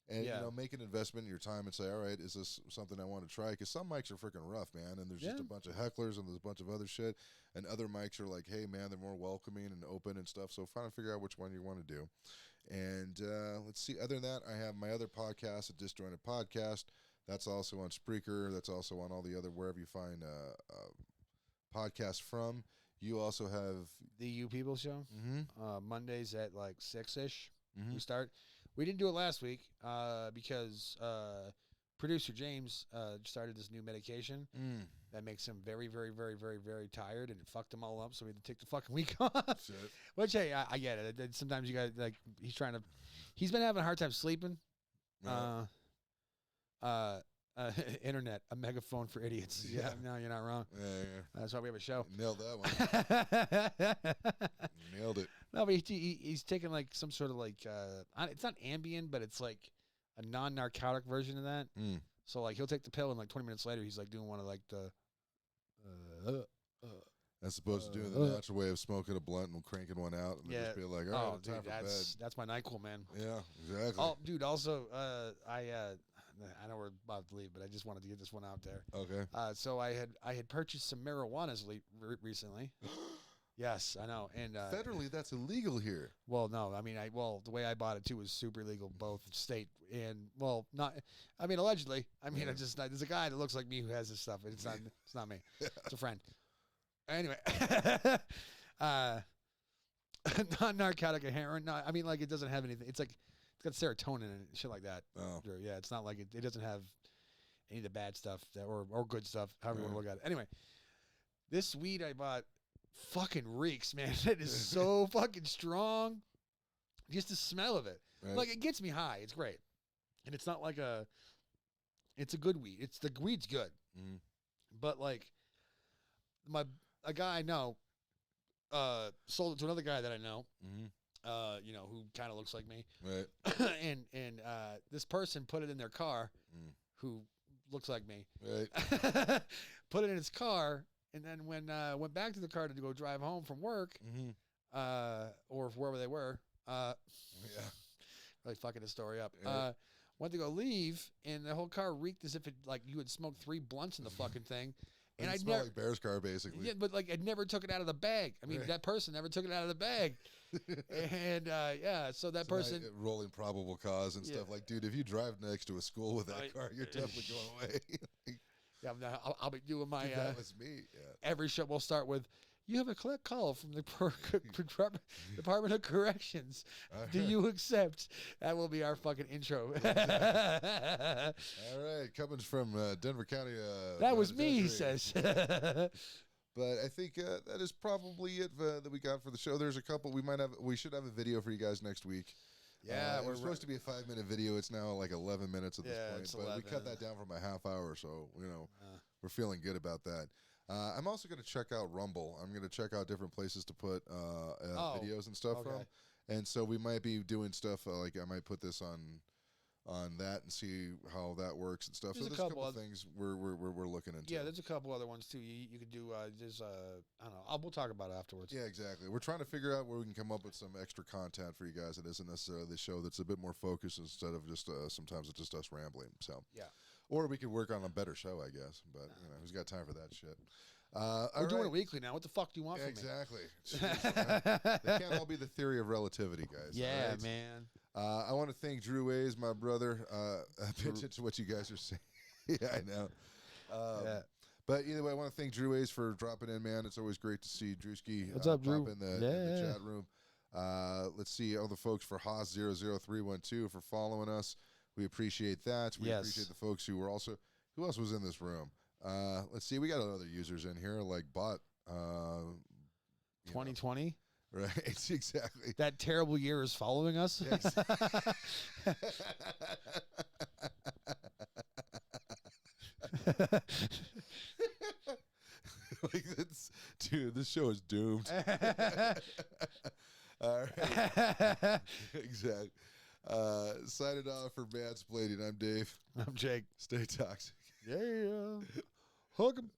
and, make an investment in your time and say, all right, is this something I want to try? Because some mics are freaking rough, man. And there's just a bunch of hecklers and there's a bunch of other shit. And other mics are like, hey, man, they're more welcoming and open and stuff. So trying to figure out which one you want to do. And let's see. Other than that, I have my other podcast, a Disjointed Podcast. That's also on Spreaker. That's also on all the other wherever you find podcasts from. You also have the You People Show. Mondays at like 6-ish. We start. We didn't do it last week because producer James started this new medication that makes him very, very, very, very, very tired, and it fucked him all up. So we had to take the fucking week off. Shit. Which, hey, I get it. Sometimes you got like he's been having a hard time sleeping. Internet, a megaphone for idiots. Yeah, no, you're not wrong. Yeah. That's why we have a show. Nailed that one. Nailed it. No, but he's taking like some sort of like it's not Ambien, but it's like a non-narcotic version of that. So like he'll take the pill and like 20 minutes later he's like doing one of like the as opposed to doing the natural way of smoking a blunt and cranking one out and just be like, all right, time for bed. That's my NyQuil, man. Yeah, exactly. Oh, dude, also I know we're about to leave, but I just wanted to get this one out there. Okay. So I had purchased some marijuana recently. Yes, I know. And Federally, that's illegal here. well, no, I mean, the way I bought it too was super illegal, both state and not. I mean, allegedly. I mean, Yeah. there's a guy that looks like me who has this stuff. It's not. It's not me. It's a friend. Anyway, non-narcotic or heroin. No, I mean, like it doesn't have anything. It's like it's got serotonin and shit like that. Oh. Yeah, it's not like it doesn't have any of the bad stuff or good stuff. However you want to look at it. Anyway, this weed I bought fucking reeks, man. It is so fucking strong. Just the smell of it. Right. Like it gets me high. It's great. And it's not like it's a good weed. The weed's good. Mm. But like a guy I know sold it to another guy that I know. Mm-hmm. Who kind of looks like me. Right. and this person put it in their car who looks like me. Right. Put it in his car. And then when went back to the car to go drive home from work, or wherever they were, Yeah. really fucking the story up. Yeah. Went to go leave, and the whole car reeked as if it like you had smoked 3 blunts in the fucking thing. And I smelled like Bear's car, basically. Yeah, but like I never took it out of the bag. I mean, that person never took it out of the bag. And so that person rolling probable cause and stuff. Like, dude, if you drive next to a school with that car, you're definitely going away. Yeah, I'll be doing my. That was me. Yeah. Every show will start with, "You have a collect call from the Department of Corrections. Do you accept?" That will be our fucking intro. All right, coming from Denver County. That was me, he says. But I think that is probably it that we got for the show. There's a couple. We should have a video for you guys next week. Yeah, we're supposed to be a 5-minute video. It's now like 11 minutes at this point. It's but 11. we cut that down from a half hour, so we're feeling good about that. I'm also going to check out Rumble. I'm going to check out different places to put videos and stuff from. And so we might be doing stuff like I might put this on that and see how that works and stuff. There's so there's a couple of things we're looking into. Yeah, there's a couple other ones too. You could do. There's I don't know. We'll talk about it afterwards. Yeah, exactly. We're trying to figure out where we can come up with some extra content for you guys that isn't necessarily the show, that's a bit more focused instead of just sometimes it's just us rambling. So yeah, or we could work on a better show, I guess. But who's got time for that shit? We're doing it weekly now. What the fuck do you want from me? Exactly. Jeez, they can't all be the theory of relativity, guys. Yeah, right? man. I want to thank Drew Ways, my brother. Pay attention to what you guys are saying. Yeah, I know. But either way, I want to thank Drew Ways for dropping in, man. It's always great to see Drewski. What's up, Drew? In the chat room. Let's see all the folks for Haas00312 for following us. We appreciate that. We appreciate the folks who were also. Who else was in this room? Let's see. We got other users in here like Bot. 2020. Right, exactly. That terrible year is following us. Like that's, dude, this show is doomed. All right. Exactly. Signing off for Mansplaining. I'm Dave. I'm Jake. Stay toxic. Yeah. Hook 'em.